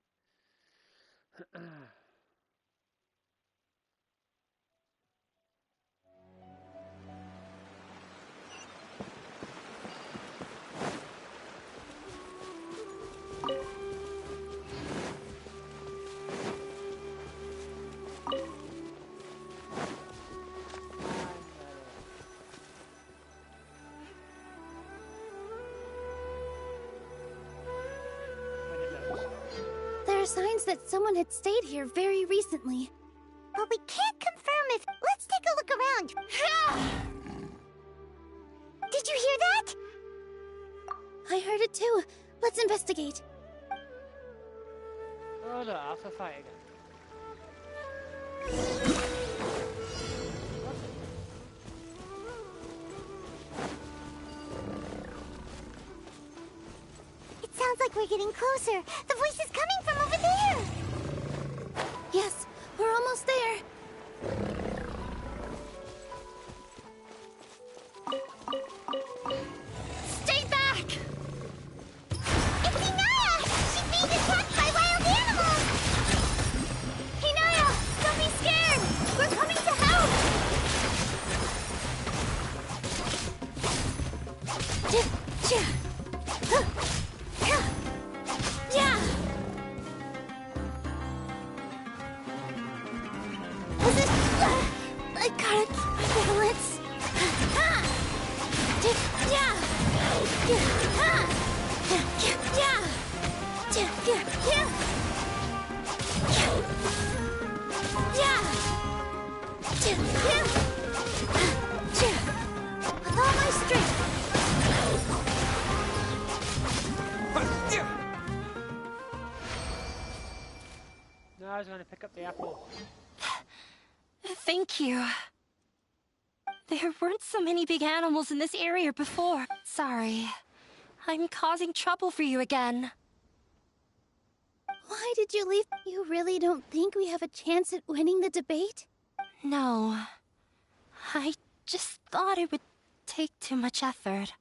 There are signs that someone had stayed here very recently. But we can't confirm if... Let's take a look around. Did you hear that? I heard it too. Let's investigate. Oh no, I have to fight again. It sounds like we're getting closer. The voice is coming from over there. Yes, we're almost there. Stay back! It's Inaya! She's being attacked by wild animals! Hinaya, don't be scared! We're coming to help! Yeah! I gotta keep my balance. With all my strength. Now I was going to pick up the apple. Thank you. There weren't so many big animals in this area before. Sorry. I'm causing trouble for you again. Why did you leave? You really don't think we have a chance at winning the debate? No. I just thought it would take too much effort.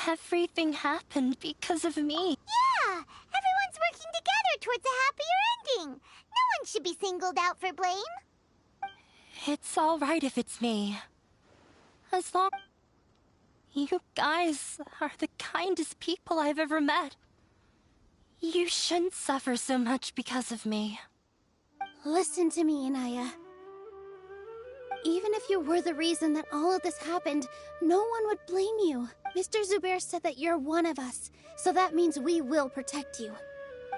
Everything happened because of me. Yeah! Everyone's working together towards a happier ending. No one should be singled out for blame. It's all right if it's me. As long... You guys are the kindest people I've ever met. You shouldn't suffer so much because of me. Listen to me, Inaya. Even if you were the reason that all of this happened, no one would blame you. Mr. Zubair said that you're one of us, so that means we will protect you.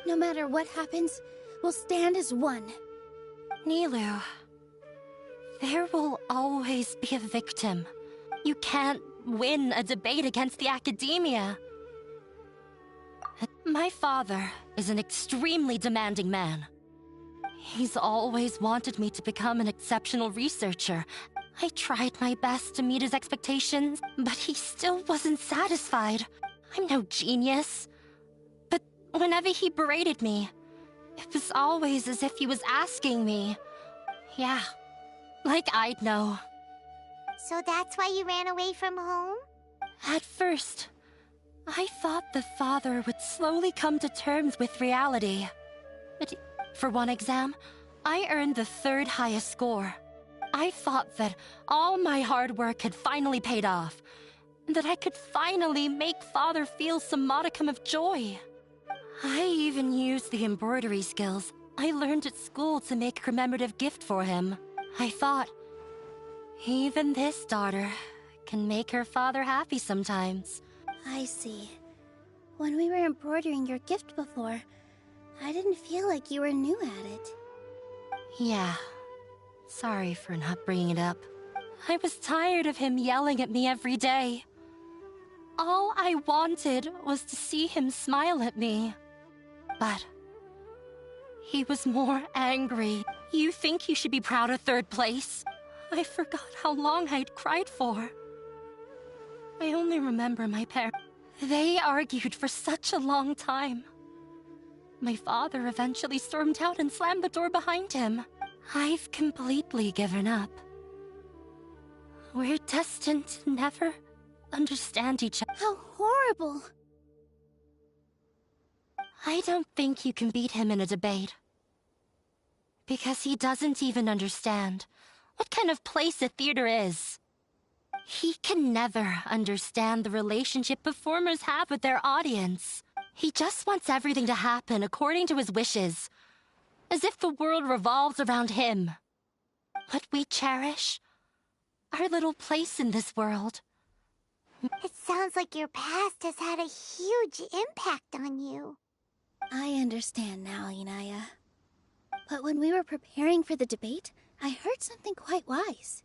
No matter what happens, we'll stand as one. Nilou, there will always be a victim. You can't win a debate against the academia. My father is an extremely demanding man. He's always wanted me to become an exceptional researcher. I tried my best to meet his expectations, but he still wasn't satisfied. I'm no genius. But whenever he berated me, it was always as if he was asking me. Yeah, like I'd know. So that's why you ran away from home? At first, I thought the father would slowly come to terms with reality. But for one exam, I earned the 3rd highest score. I thought that all my hard work had finally paid off, and that I could finally make father feel some modicum of joy. I even used the embroidery skills I learned at school to make a commemorative gift for him. I thought, even this daughter can make her father happy sometimes. I see. When we were embroidering your gift before, I didn't feel like you were new at it. Yeah. Sorry for not bringing it up. I was tired of him yelling at me every day. All I wanted was to see him smile at me. But he was more angry. You think you should be proud of 3rd place? I forgot how long I'd cried for. I only remember my parents. They argued for such a long time. My father eventually stormed out and slammed the door behind him. I've completely given up. We're destined to never understand each other. How horrible! I don't think you can beat him in a debate. Because he doesn't even understand what kind of place a theater is. He can never understand the relationship performers have with their audience. He just wants everything to happen according to his wishes, as if the world revolves around him. What we cherish, our little place in this world. It sounds like your past has had a huge impact on you. I understand now, Inaya. But when we were preparing for the debate, I heard something quite wise.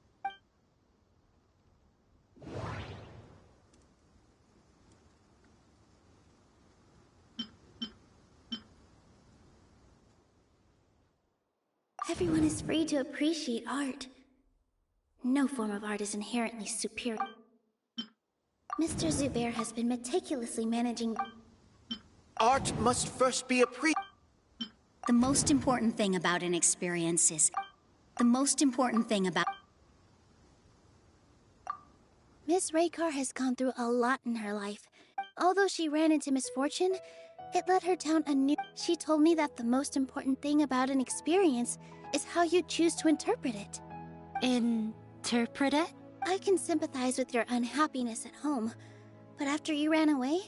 Everyone is free to appreciate art. No form of art is inherently superior. Mr. Zubair has been meticulously managing... Art must first be appreciated. The most important thing about an experience is... The most important thing about... Miss Raykar has gone through a lot in her life. Although she ran into misfortune, it led her down a new... She told me that the most important thing about an experience is how you choose to interpret it. Interpret it? I can sympathize with your unhappiness at home, but after you ran away,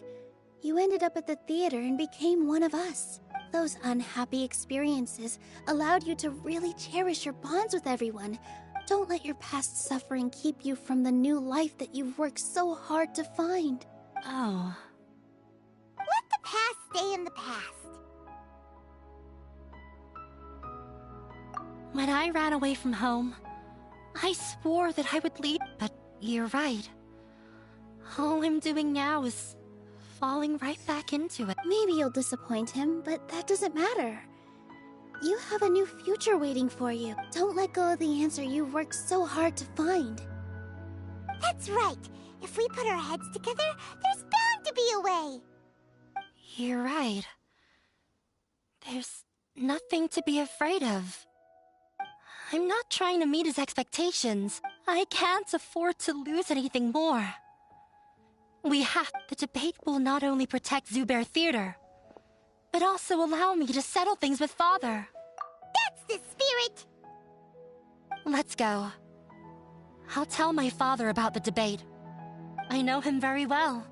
you ended up at the theater and became one of us. Those unhappy experiences allowed you to really cherish your bonds with everyone. Don't let your past suffering keep you from the new life that you've worked so hard to find. Oh. Let the past stay in the past. When I ran away from home, I swore that I would leave, but you're right. All I'm doing now is falling right back into it. Maybe you'll disappoint him, but that doesn't matter. You have a new future waiting for you. Don't let go of the answer you've worked so hard to find. That's right. If we put our heads together, there's bound to be a way. You're right. There's nothing to be afraid of. I'm not trying to meet his expectations. I can't afford to lose anything more. The debate will not only protect Zubair Theater, but also allow me to settle things with Father. That's the spirit! Let's go. I'll tell my father about the debate. I know him very well.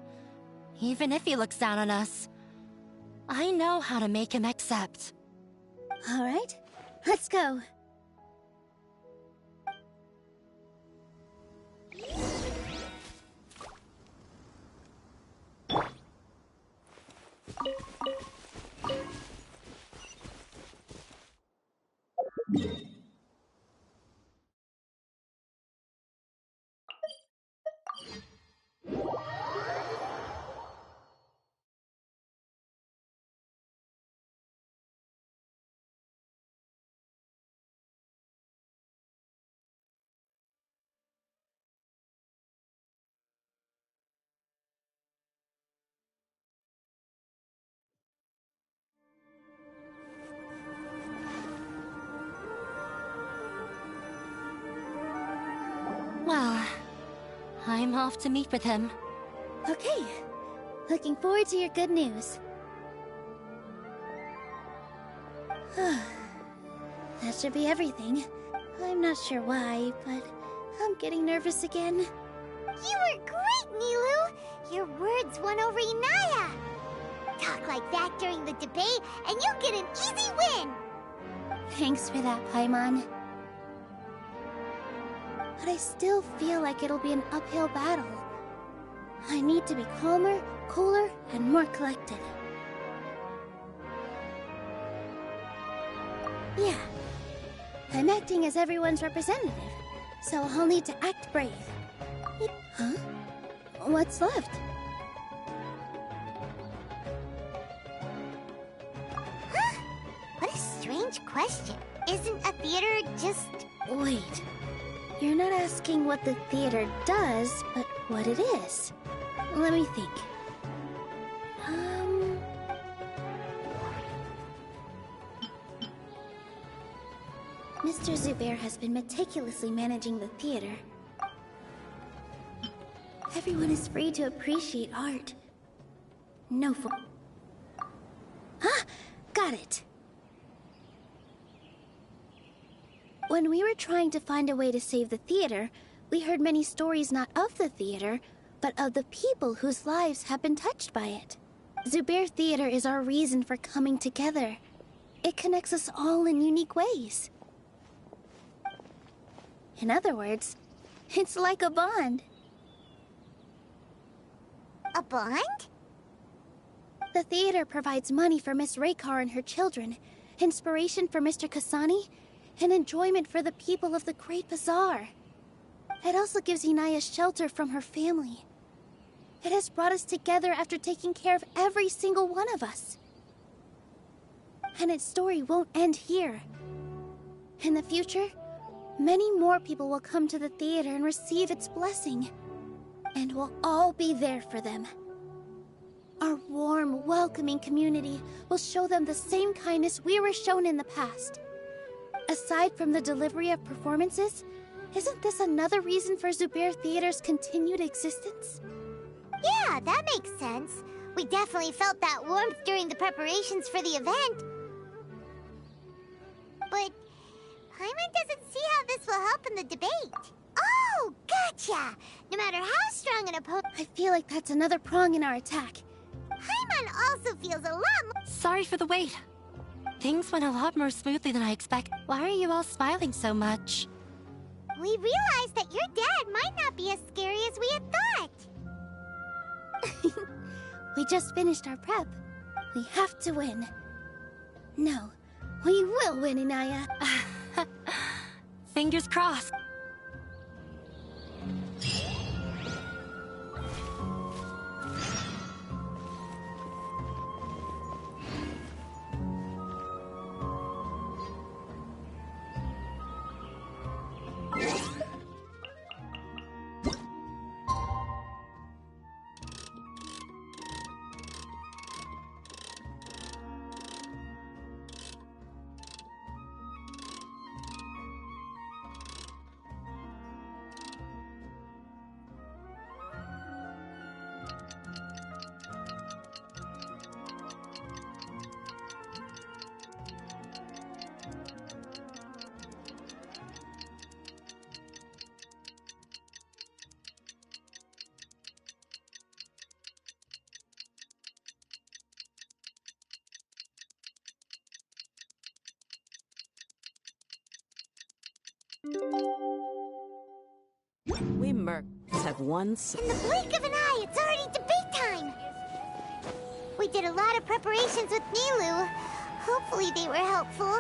Even if he looks down on us, I know how to make him accept. All right, let's go. Well, I'm off to meet with him. Okay. Looking forward to your good news. That should be everything. I'm not sure why, but I'm getting nervous again. You were great, Nilou! Your words won over Inaya! Talk like that during the debate, and you'll get an easy win! Thanks for that, Paimon. But I still feel like it'll be an uphill battle. I need to be calmer, cooler, and more collected. Yeah. I'm acting as everyone's representative, so I'll need to act brave. Huh? What's left? Huh? What a strange question. Isn't a theater just... Wait. You're not asking what the theater does, but what it is. Let me think. Mr. Zubair has been meticulously managing the theater. Everyone is free to appreciate art. No for... Ah! Got it! When we were trying to find a way to save the theater, we heard many stories not of the theater, but of the people whose lives have been touched by it. Zubair Theater is our reason for coming together. It connects us all in unique ways. In other words, it's like a bond. A bond? The theater provides money for Miss Raykar and her children, inspiration for Mr. Kasani, and enjoyment for the people of the Great Bazaar. It also gives Inaya shelter from her family. It has brought us together after taking care of every single one of us. And its story won't end here. In the future, many more people will come to the theater and receive its blessing. And we'll all be there for them. Our warm, welcoming community will show them the same kindness we were shown in the past. Aside from the delivery of performances, isn't this another reason for Zubair Theater's continued existence? Yeah, that makes sense. We definitely felt that warmth during the preparations for the event. But Paimon doesn't see how this will help in the debate. Oh, gotcha! No matter how strong an opponent... I feel like that's another prong in our attack. Paimon also feels a lot more... Sorry for the wait. Things went a lot more smoothly than I expected. Why are you all smiling so much? We realized that your dad might not be as scary as we had thought. We just finished our prep. We have to win. No, we will win, Inaya. Fingers crossed. We mercs have one... In the blink of an eye, it's already debate time! We did a lot of preparations with Nilou. Hopefully they were helpful.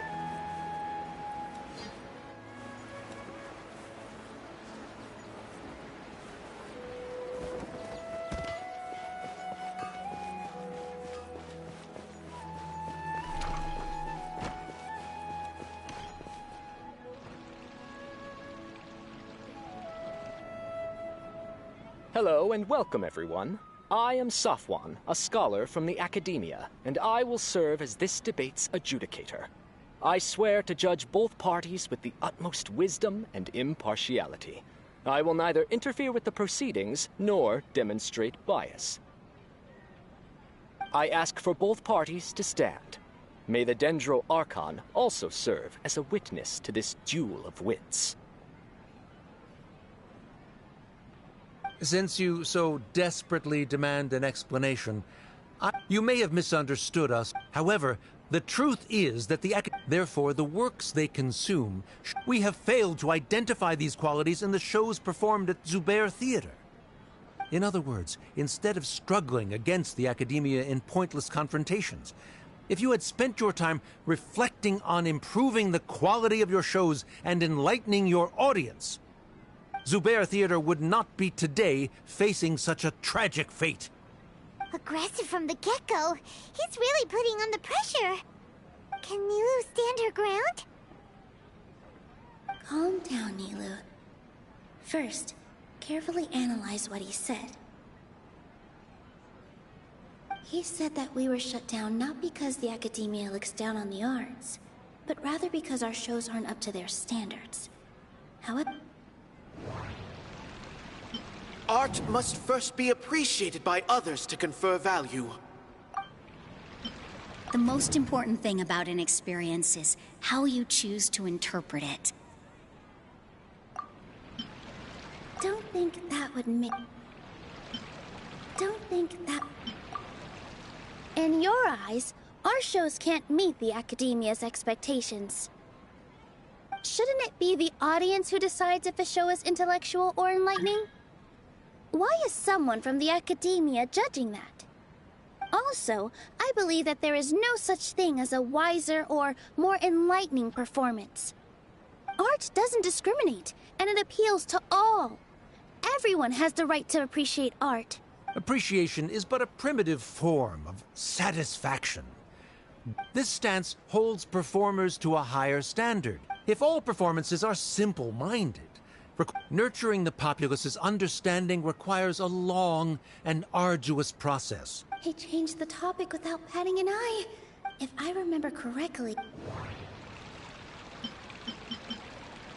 Hello and welcome, everyone. I am Safwan, a scholar from the Academia, and I will serve as this debate's adjudicator. I swear to judge both parties with the utmost wisdom and impartiality. I will neither interfere with the proceedings nor demonstrate bias. I ask for both parties to stand. May the Dendro Archon also serve as a witness to this duel of wits. Since you so desperately demand an explanation, you may have misunderstood us. However, the truth is that therefore the works they consume, we have failed to identify these qualities in the shows performed at Zubair Theater. In other words, instead of struggling against the Academia in pointless confrontations, if you had spent your time reflecting on improving the quality of your shows and enlightening your audience, Zubair Theater would not be today facing such a tragic fate. Aggressive from the get-go. He's really putting on the pressure. Can Nilou stand her ground? Calm down, Nilou. First, carefully analyze what he said. He said that we were shut down not because the Academia looks down on the arts, but rather because our shows aren't up to their standards. However... Art must first be appreciated by others to confer value. The most important thing about an experience is how you choose to interpret it. Don't think that would make... Don't think that... In your eyes, our shows can't meet the Academia's expectations. Shouldn't it be the audience who decides if a show is intellectual or enlightening? Why is someone from the Academia judging that? Also, I believe that there is no such thing as a wiser or more enlightening performance. Art doesn't discriminate, and it appeals to all. Everyone has the right to appreciate art. Appreciation is but a primitive form of satisfaction. This stance holds performers to a higher standard. If all performances are simple-minded, nurturing the populace's understanding requires a long and arduous process. He changed the topic without batting an eye. If I remember correctly...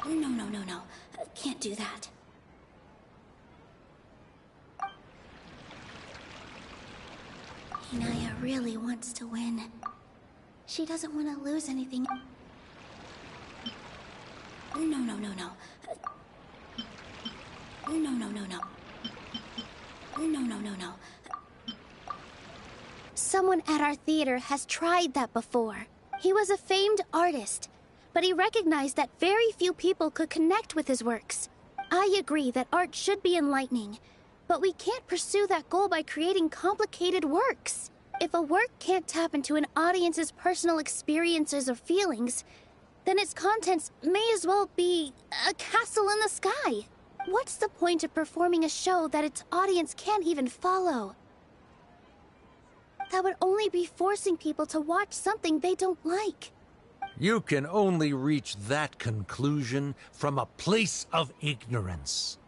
No. Can't do that. Inaya really wants to win. She doesn't want to lose anything. No. No. Someone at our theater has tried that before. He was a famed artist, but he recognized that very few people could connect with his works. I agree that art should be enlightening, but we can't pursue that goal by creating complicated works. If a work can't tap into an audience's personal experiences or feelings, then its contents may as well be a castle in the sky. What's the point of performing a show that its audience can't even follow? That would only be forcing people to watch something they don't like. You can only reach that conclusion from a place of ignorance.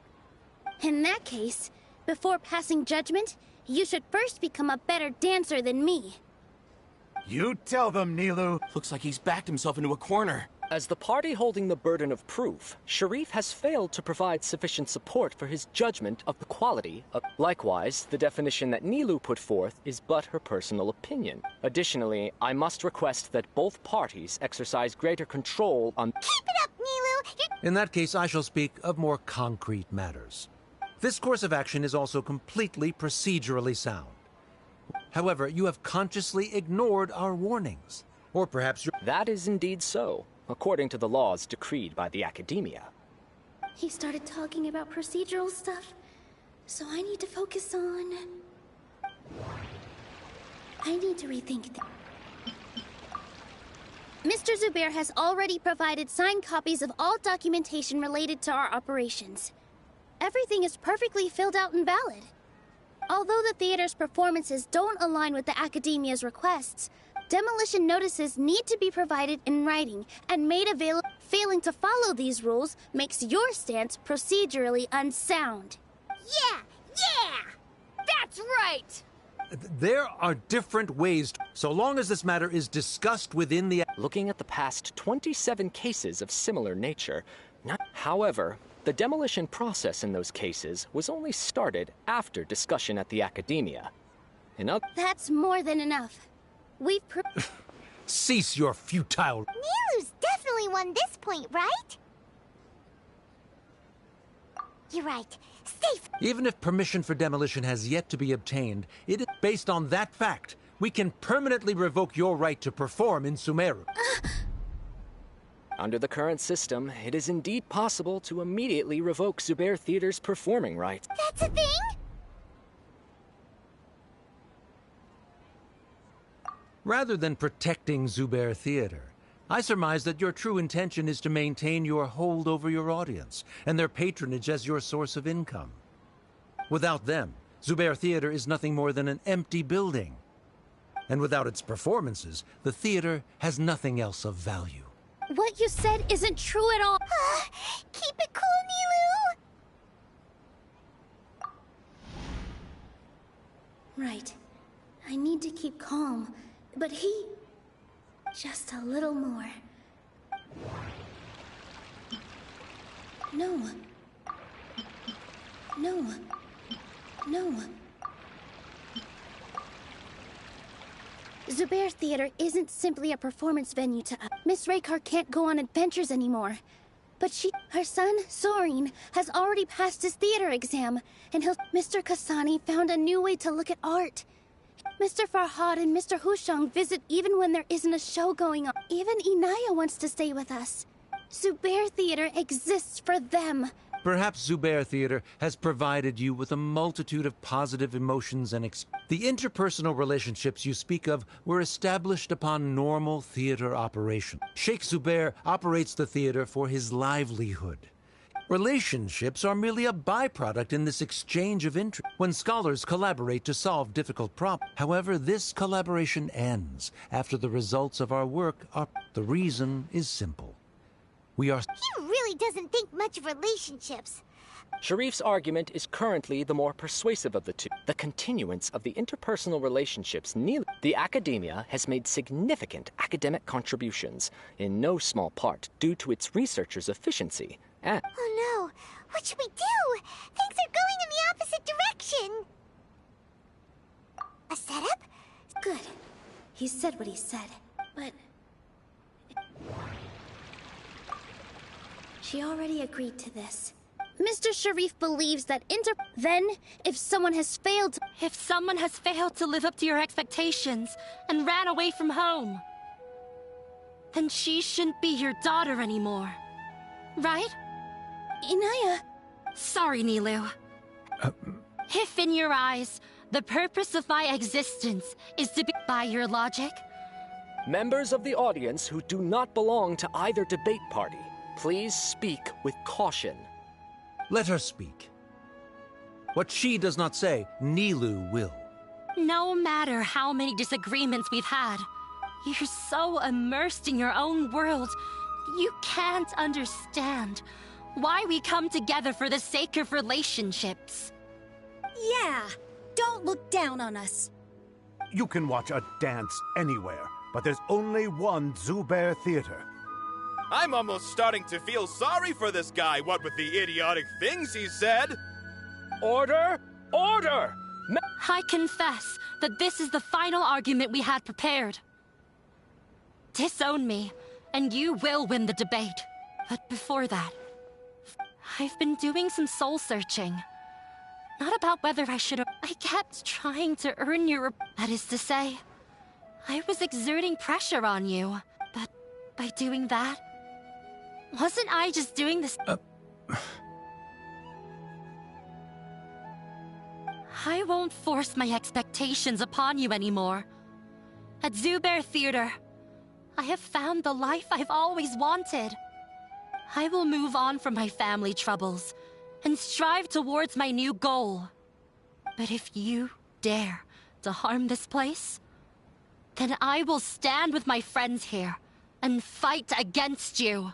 In that case, before passing judgment, you should first become a better dancer than me. You tell them, Nilu. Looks like he's backed himself into a corner. As the party holding the burden of proof, Sharif has failed to provide sufficient support for his judgment of the quality of... Likewise, the definition that Nilu put forth is but her personal opinion. Additionally, I must request that both parties exercise greater control on... Keep it up, Nilu! In that case, I shall speak of more concrete matters. This course of action is also completely procedurally sound. However, you have consciously ignored our warnings. Or perhaps you're... That is indeed so, according to the laws decreed by the Academia. He started talking about procedural stuff, so I need to focus on... I need to rethink things. Mr. Zubair has already provided signed copies of all documentation related to our operations. Everything is perfectly filled out and valid. Although the theater's performances don't align with the Academia's requests, demolition notices need to be provided in writing and made available. Failing to follow these rules makes your stance procedurally unsound. Yeah! That's right! There are different ways, so long as this matter is discussed within the... Looking at the past 27 cases of similar nature, however, the demolition process in those cases was only started after discussion at the Academia. That's more than enough. We've Cease your futile... Nilu's definitely won this point, right? You're right. Safe! Even if permission for demolition has yet to be obtained, it is based on that fact. We can permanently revoke your right to perform in Sumeru. Under the current system, it is indeed possible to immediately revoke Zubair Theater's performing rights. That's a thing? Rather than protecting Zubair Theater, I surmise that your true intention is to maintain your hold over your audience and their patronage as your source of income. Without them, Zubair Theater is nothing more than an empty building. And without its performances, the theater has nothing else of value. What you said isn't true at all. Keep it cool, Nilu! Right. I need to keep calm, but he... just a little more. No. Zubair Theater isn't simply a performance venue to us. Miss Raykar can't go on adventures anymore. But her son, Sorin, has already passed his theater exam, and Mr. Kasani found a new way to look at art. Mr. Farhad and Mr. Hushang visit even when there isn't a show going on. Even Inaya wants to stay with us. Zubair Theater exists for them. Perhaps Zubair Theater has provided you with a multitude of positive emotions and the interpersonal relationships you speak of were established upon normal theater operation. Sheikh Zubair operates the theater for his livelihood. Relationships are merely a byproduct in this exchange of interest when scholars collaborate to solve difficult problems. However, this collaboration ends after the results of our work are... The reason is simple. We are... He really doesn't think much of relationships. Sharif's argument is currently the more persuasive of the two. The continuance of the interpersonal relationships the academia has made significant academic contributions, in no small part due to its researchers' efficiency. And oh no! What should we do? Things are going in the opposite direction! A setup? Good. He said what he said, but... She already agreed to this. Mr. Sharif believes that Then, if someone has failed... If someone has failed to live up to your expectations and ran away from home, then she shouldn't be your daughter anymore. Right? Inaya... Sorry, Nilu. If in your eyes, the purpose of my existence is to be... By your logic? Members of the audience who do not belong to either debate party, please speak with caution. Let her speak. What she does not say, Nilu will. No matter how many disagreements we've had, you're so immersed in your own world, you can't understand why we come together for the sake of relationships. Yeah, don't look down on us. You can watch a dance anywhere, but there's only one Zubair Theater. I'm almost starting to feel sorry for this guy, what with the idiotic things he said. Order! Order! I confess that this is the final argument we had prepared. Disown me, and you will win the debate. But before that, I've been doing some soul-searching. Not about whether I should have... I kept trying to earn your... That is to say, I was exerting pressure on you. But by doing that, wasn't I just doing this... I won't force my expectations upon you anymore. At Zubair Theater, I have found the life I've always wanted. I will move on from my family troubles and strive towards my new goal. But if you dare to harm this place, then I will stand with my friends here and fight against you.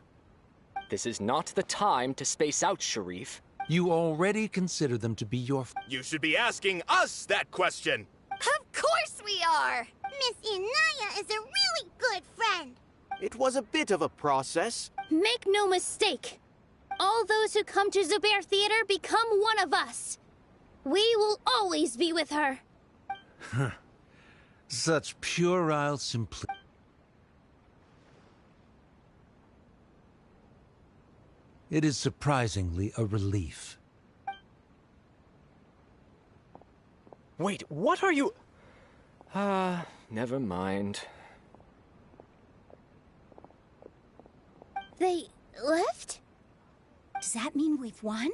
This is not the time to space out, Sharif. You already consider them to be your... You should be asking us that question. Of course we are! Miss Inaya is a really good friend. It was a bit of a process. Make no mistake. All those who come to Zubair Theater become one of us. We will always be with her. Such puerile simplicity. It is surprisingly a relief. Wait, what are you... never mind. They left? Does that mean we've won?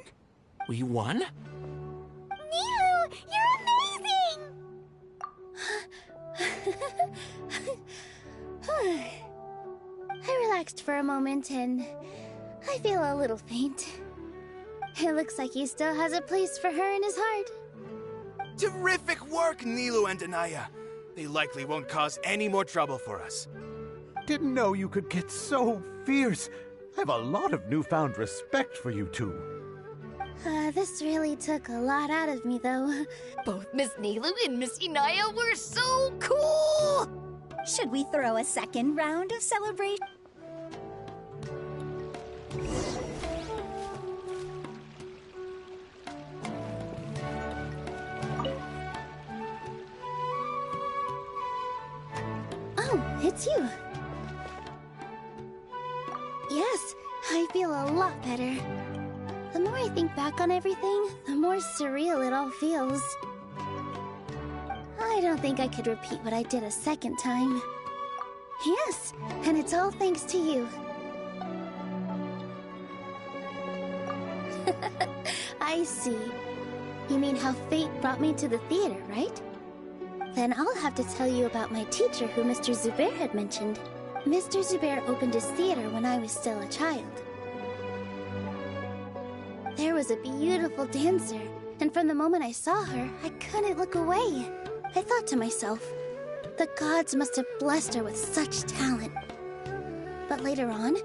We won? Nilu, you're amazing! I relaxed for a moment and I feel a little faint. It looks like he still has a place for her in his heart. Terrific work, Nilu and Inaya. They likely won't cause any more trouble for us. Didn't know you could get so fierce. I have a lot of newfound respect for you two. This really took a lot out of me, though. Both Miss Nilu and Miss Inaya were so cool! Should we throw a second round of celebration? Oh, it's you. Yes, I feel a lot better. The more I think back on everything, the more surreal it all feels. I don't think I could repeat what I did a second time. Yes, and it's all thanks to you. I see. You mean how fate brought me to the theater, right? Then I'll have to tell you about my teacher who Mr. Zubair had mentioned. Mr. Zubair opened his theater when I was still a child. There was a beautiful dancer, and from the moment I saw her, I couldn't look away. I thought to myself, the gods must have blessed her with such talent. But later on,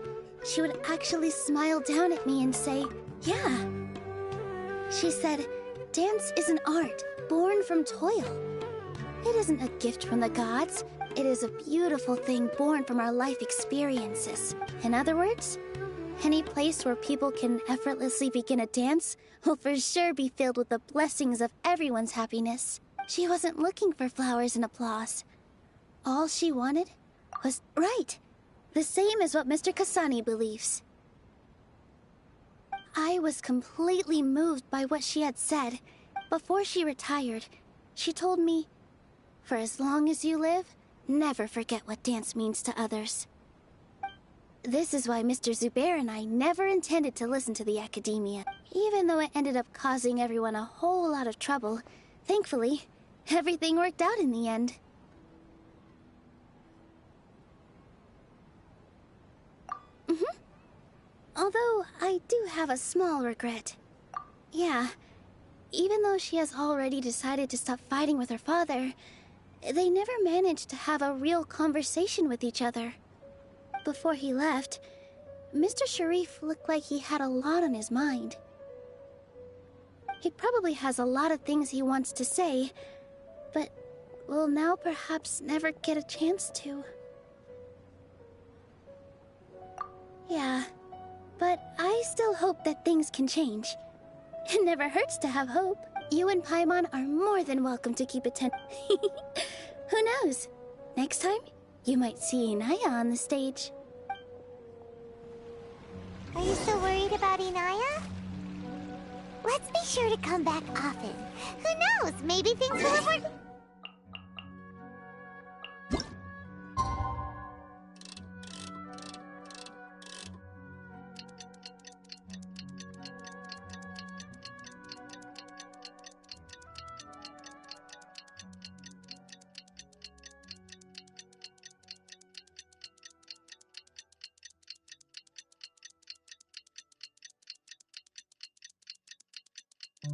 she would actually smile down at me and say, yeah. She said, dance is an art born from toil. It isn't a gift from the gods. It is a beautiful thing born from our life experiences. In other words, any place where people can effortlessly begin a dance will for sure be filled with the blessings of everyone's happiness. She wasn't looking for flowers and applause. All she wanted was right. The same as what Mr. Kasani believes. I was completely moved by what she had said. Before she retired, she told me, for as long as you live, never forget what dance means to others. This is why Mr. Zubair and I never intended to listen to the academia. Even though it ended up causing everyone a whole lot of trouble, thankfully, everything worked out in the end. Although, I do have a small regret. Yeah, even though she has already decided to stop fighting with her father, they never managed to have a real conversation with each other. Before he left, Mr. Sharif looked like he had a lot on his mind. He probably has a lot of things he wants to say, but will now perhaps never get a chance to. Yeah, but I still hope that things can change. It never hurts to have hope. You and Paimon are more than welcome to keep attending. Who knows? Next time, you might see Inaya on the stage. Are you still worried about Inaya? Let's be sure to come back often. Who knows? Maybe things will have worked.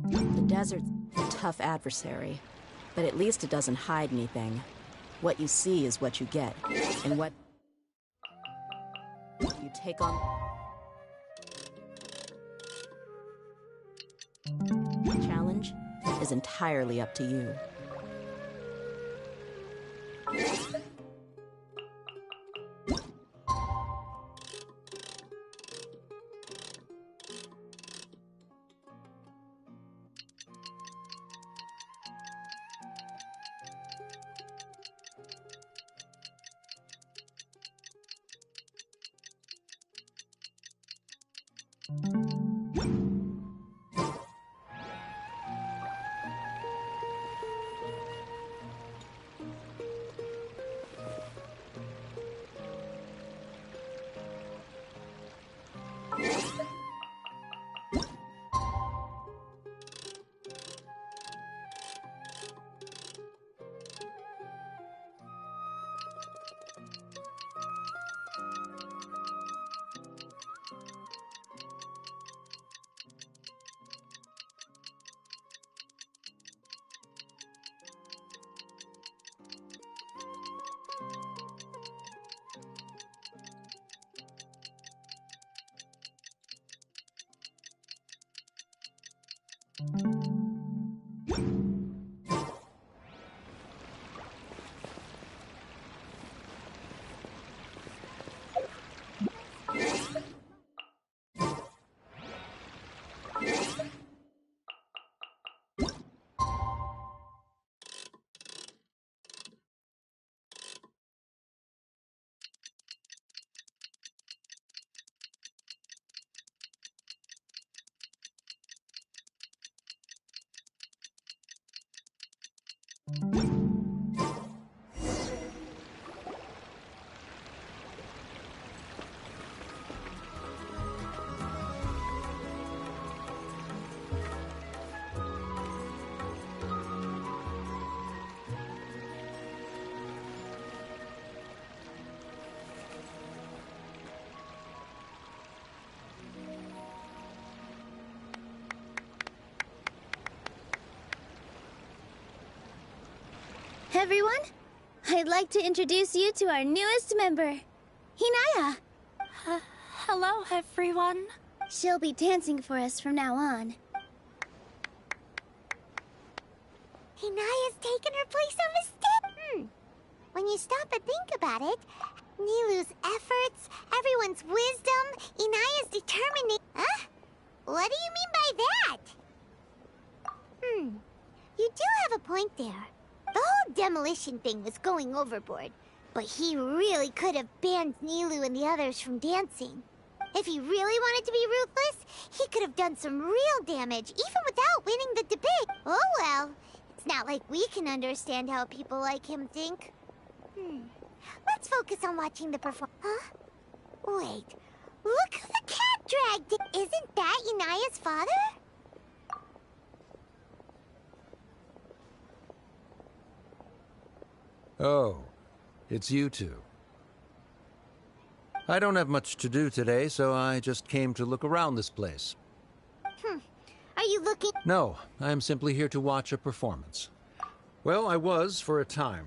The desert's a tough adversary, but at least it doesn't hide anything. What you see is what you get, and what you take on. The challenge is entirely up to you. Everyone, I'd like to introduce you to our newest member, Hinaya. Hello, everyone. She'll be dancing for us from now on. Hinaya's taken her place on the stage. When you stop and think about it, Nilu's efforts, everyone's wisdom, Inaya's determination. Huh? What do you mean by that? You do have a point there. The whole demolition thing was going overboard, but he really could have banned Nilu and the others from dancing. If he really wanted to be ruthless, he could have done some real damage, even without winning the debate. Oh well, it's not like we can understand how people like him think. Let's focus on watching the performance. Huh? Wait, look who the cat dragged in. Isn't that Inaya's father? Oh, it's you two. I don't have much to do today, so I just came to look around this place. Are you looking? No, I am simply here to watch a performance. Well, I was for a time.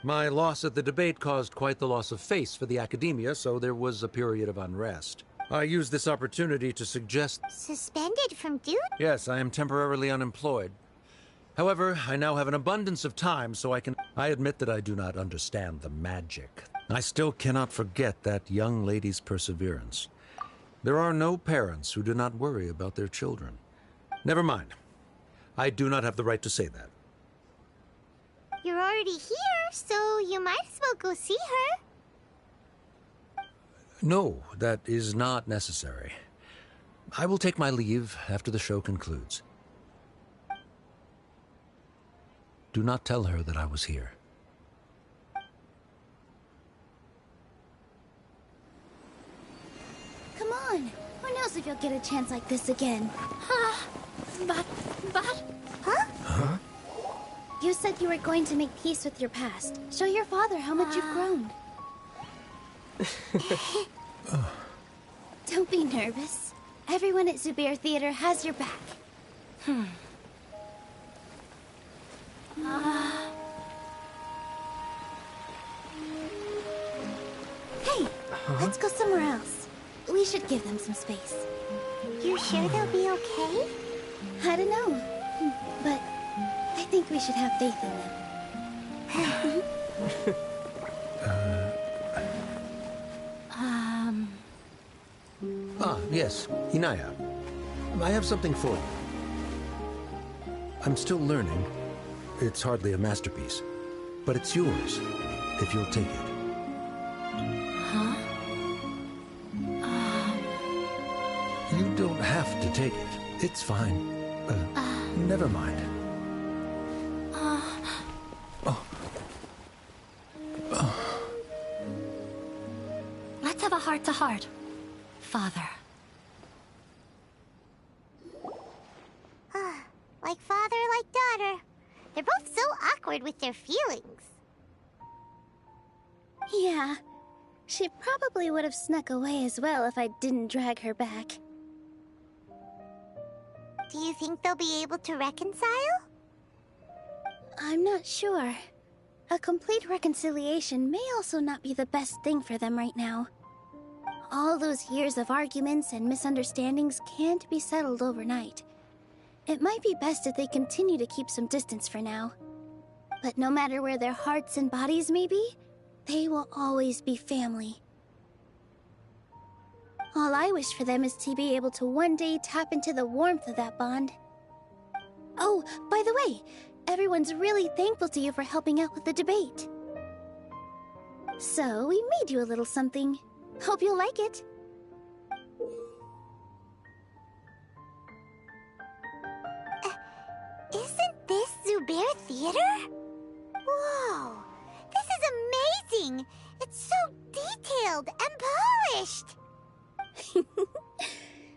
My loss at the debate caused quite the loss of face for the academia, so there was a period of unrest. I used this opportunity to suggest... Suspended from duty? Yes, I am temporarily unemployed. However, I now have an abundance of time, so I admit that I do not understand the magic. I still cannot forget that young lady's perseverance. There are no parents who do not worry about their children. Never mind. I do not have the right to say that. You're already here, so you might as well go see her. No, that is not necessary. I will take my leave after the show concludes. Do not tell her that I was here. Come on. Who knows if you'll get a chance like this again? But... Huh? You said you were going to make peace with your past. Show your father how much you've grown. Don't be nervous. Everyone at Zubair Theater has your back. Hey, let's go somewhere else. We should give them some space. You sure they'll be okay? I don't know, but I think we should have faith in them. Yes, Hinaya. I have something for you. I'm still learning. It's hardly a masterpiece, but it's yours, if you'll take it. Huh? You don't have to take it. It's fine. Never mind. Let's have a heart-to-heart, Father. Like father, like daughter. They're both so awkward with their feelings. Yeah, she probably would have snuck away as well if I didn't drag her back. Do you think they'll be able to reconcile? I'm not sure. A complete reconciliation may also not be the best thing for them right now. All those years of arguments and misunderstandings can't be settled overnight. It might be best if they continue to keep some distance for now. But no matter where their hearts and bodies may be, they will always be family. All I wish for them is to be able to one day tap into the warmth of that bond. Oh, by the way, everyone's really thankful to you for helping out with the debate. So, we made you a little something. Hope you'll like it. Isn't this Zubair Theater? Whoa! This is amazing! It's so detailed and polished!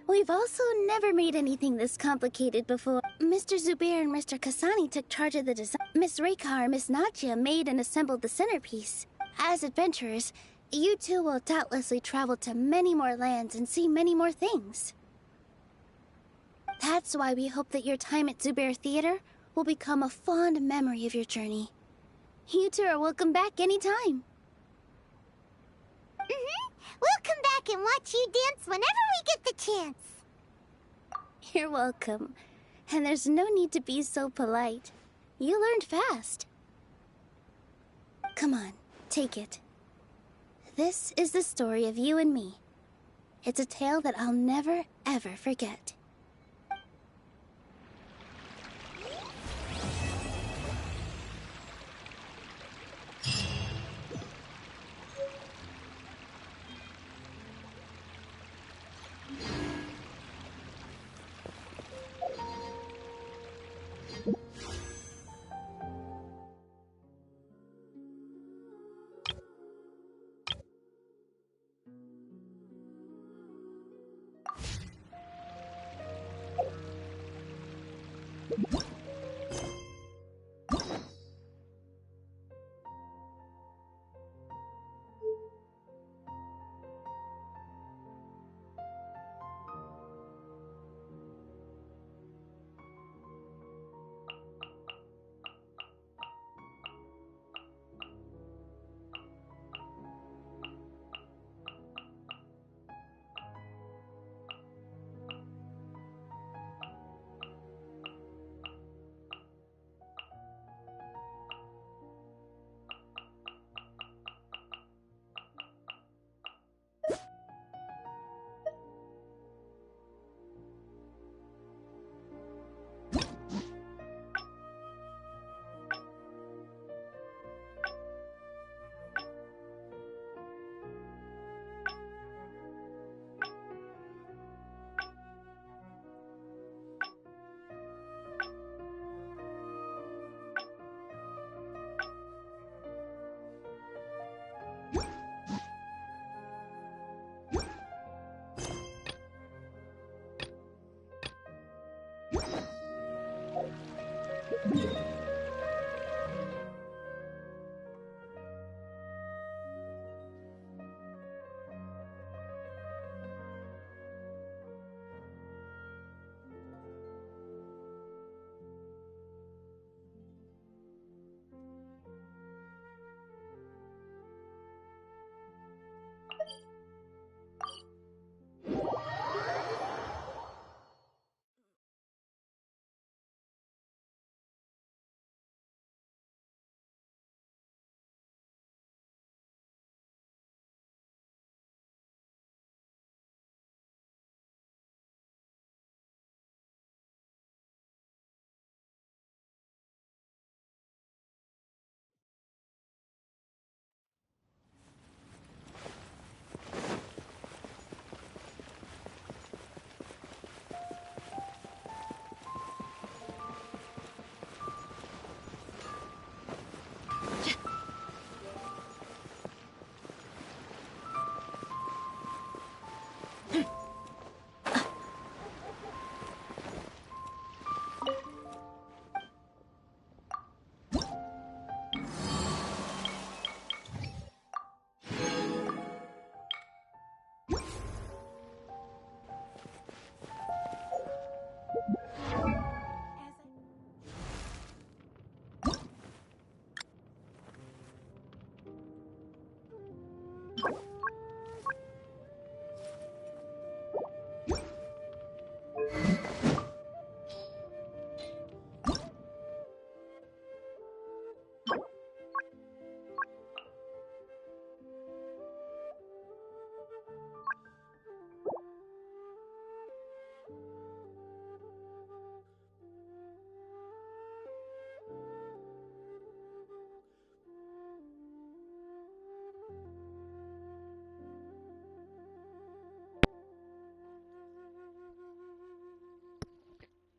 We've also never made anything this complicated before. Mr. Zubair and Mr. Kasani took charge of the design. Miss Reykar and Miss Nadia made and assembled the centerpiece. As adventurers, you two will doubtlessly travel to many more lands and see many more things. That's why we hope that your time at Zubair Theater will become a fond memory of your journey. You two are welcome back anytime. We'll come back and watch you dance whenever we get the chance. You're welcome. And there's no need to be so polite. You learned fast. Come on, take it. This is the story of you and me. It's a tale that I'll never, ever forget.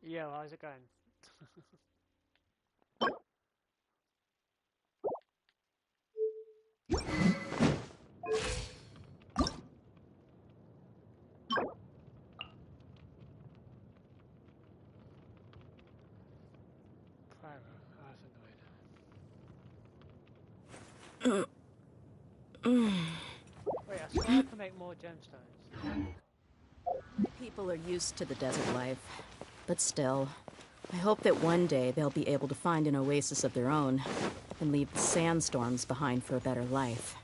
Yo, how's it going? Private, that's annoying. Wait, I swear I can make more gemstones. People are used to the desert life, but still, I hope that one day they'll be able to find an oasis of their own and leave the sandstorms behind for a better life.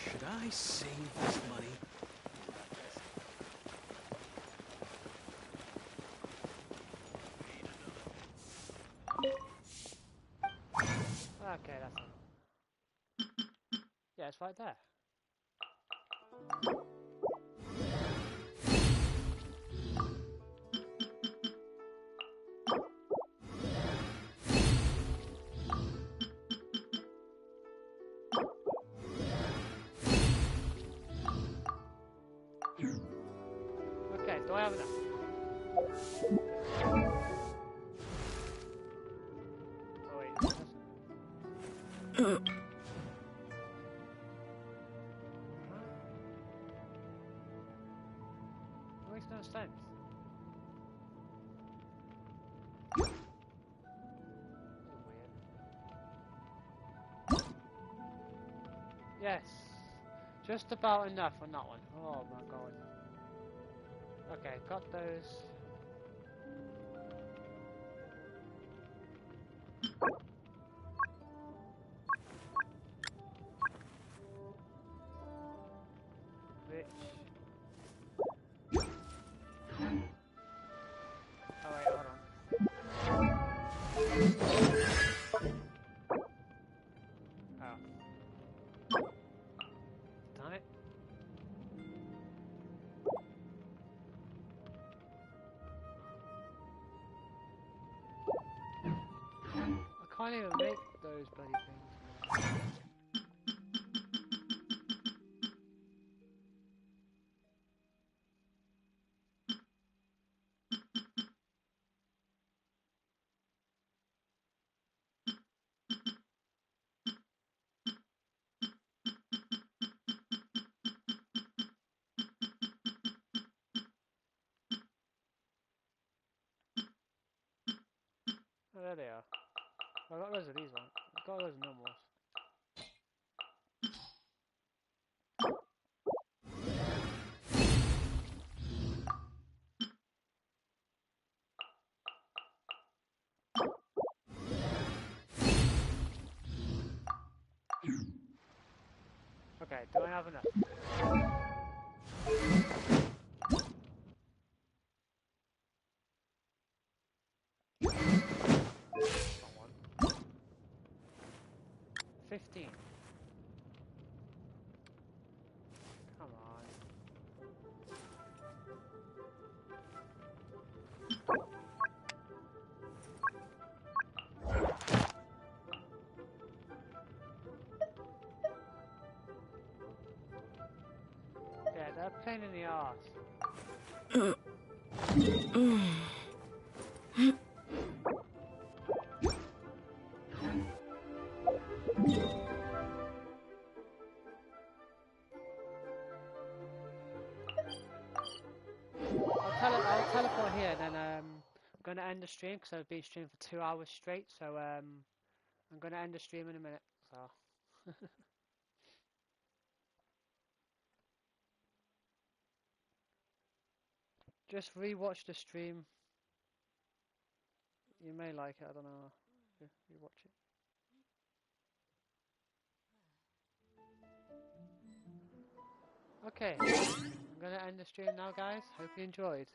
Should I save this money? Okay, that's it. Yeah, it's right there. Okay, do I have enough? Oh wait, it doesn't. It makes no sense. Yes, just about enough on that one. Oh my god. Okay, got those. Which? Oh wait, hold on. Oh. Damn it. I can't even make those bloody things. Oh, there they are. I got loads of these ones. I got loads of normals. Okay, do I have enough? Not one. 15. Come on. Yeah, they're a pain in the arse. I'll teleport here, and then I'm gonna end the stream because I've been streaming for 2 hours straight. So I'm gonna end the stream in a minute. So just rewatch the stream. You may like it. I don't know. Rewatch it. Okay, I'm gonna end the stream now, guys. Hope you enjoyed.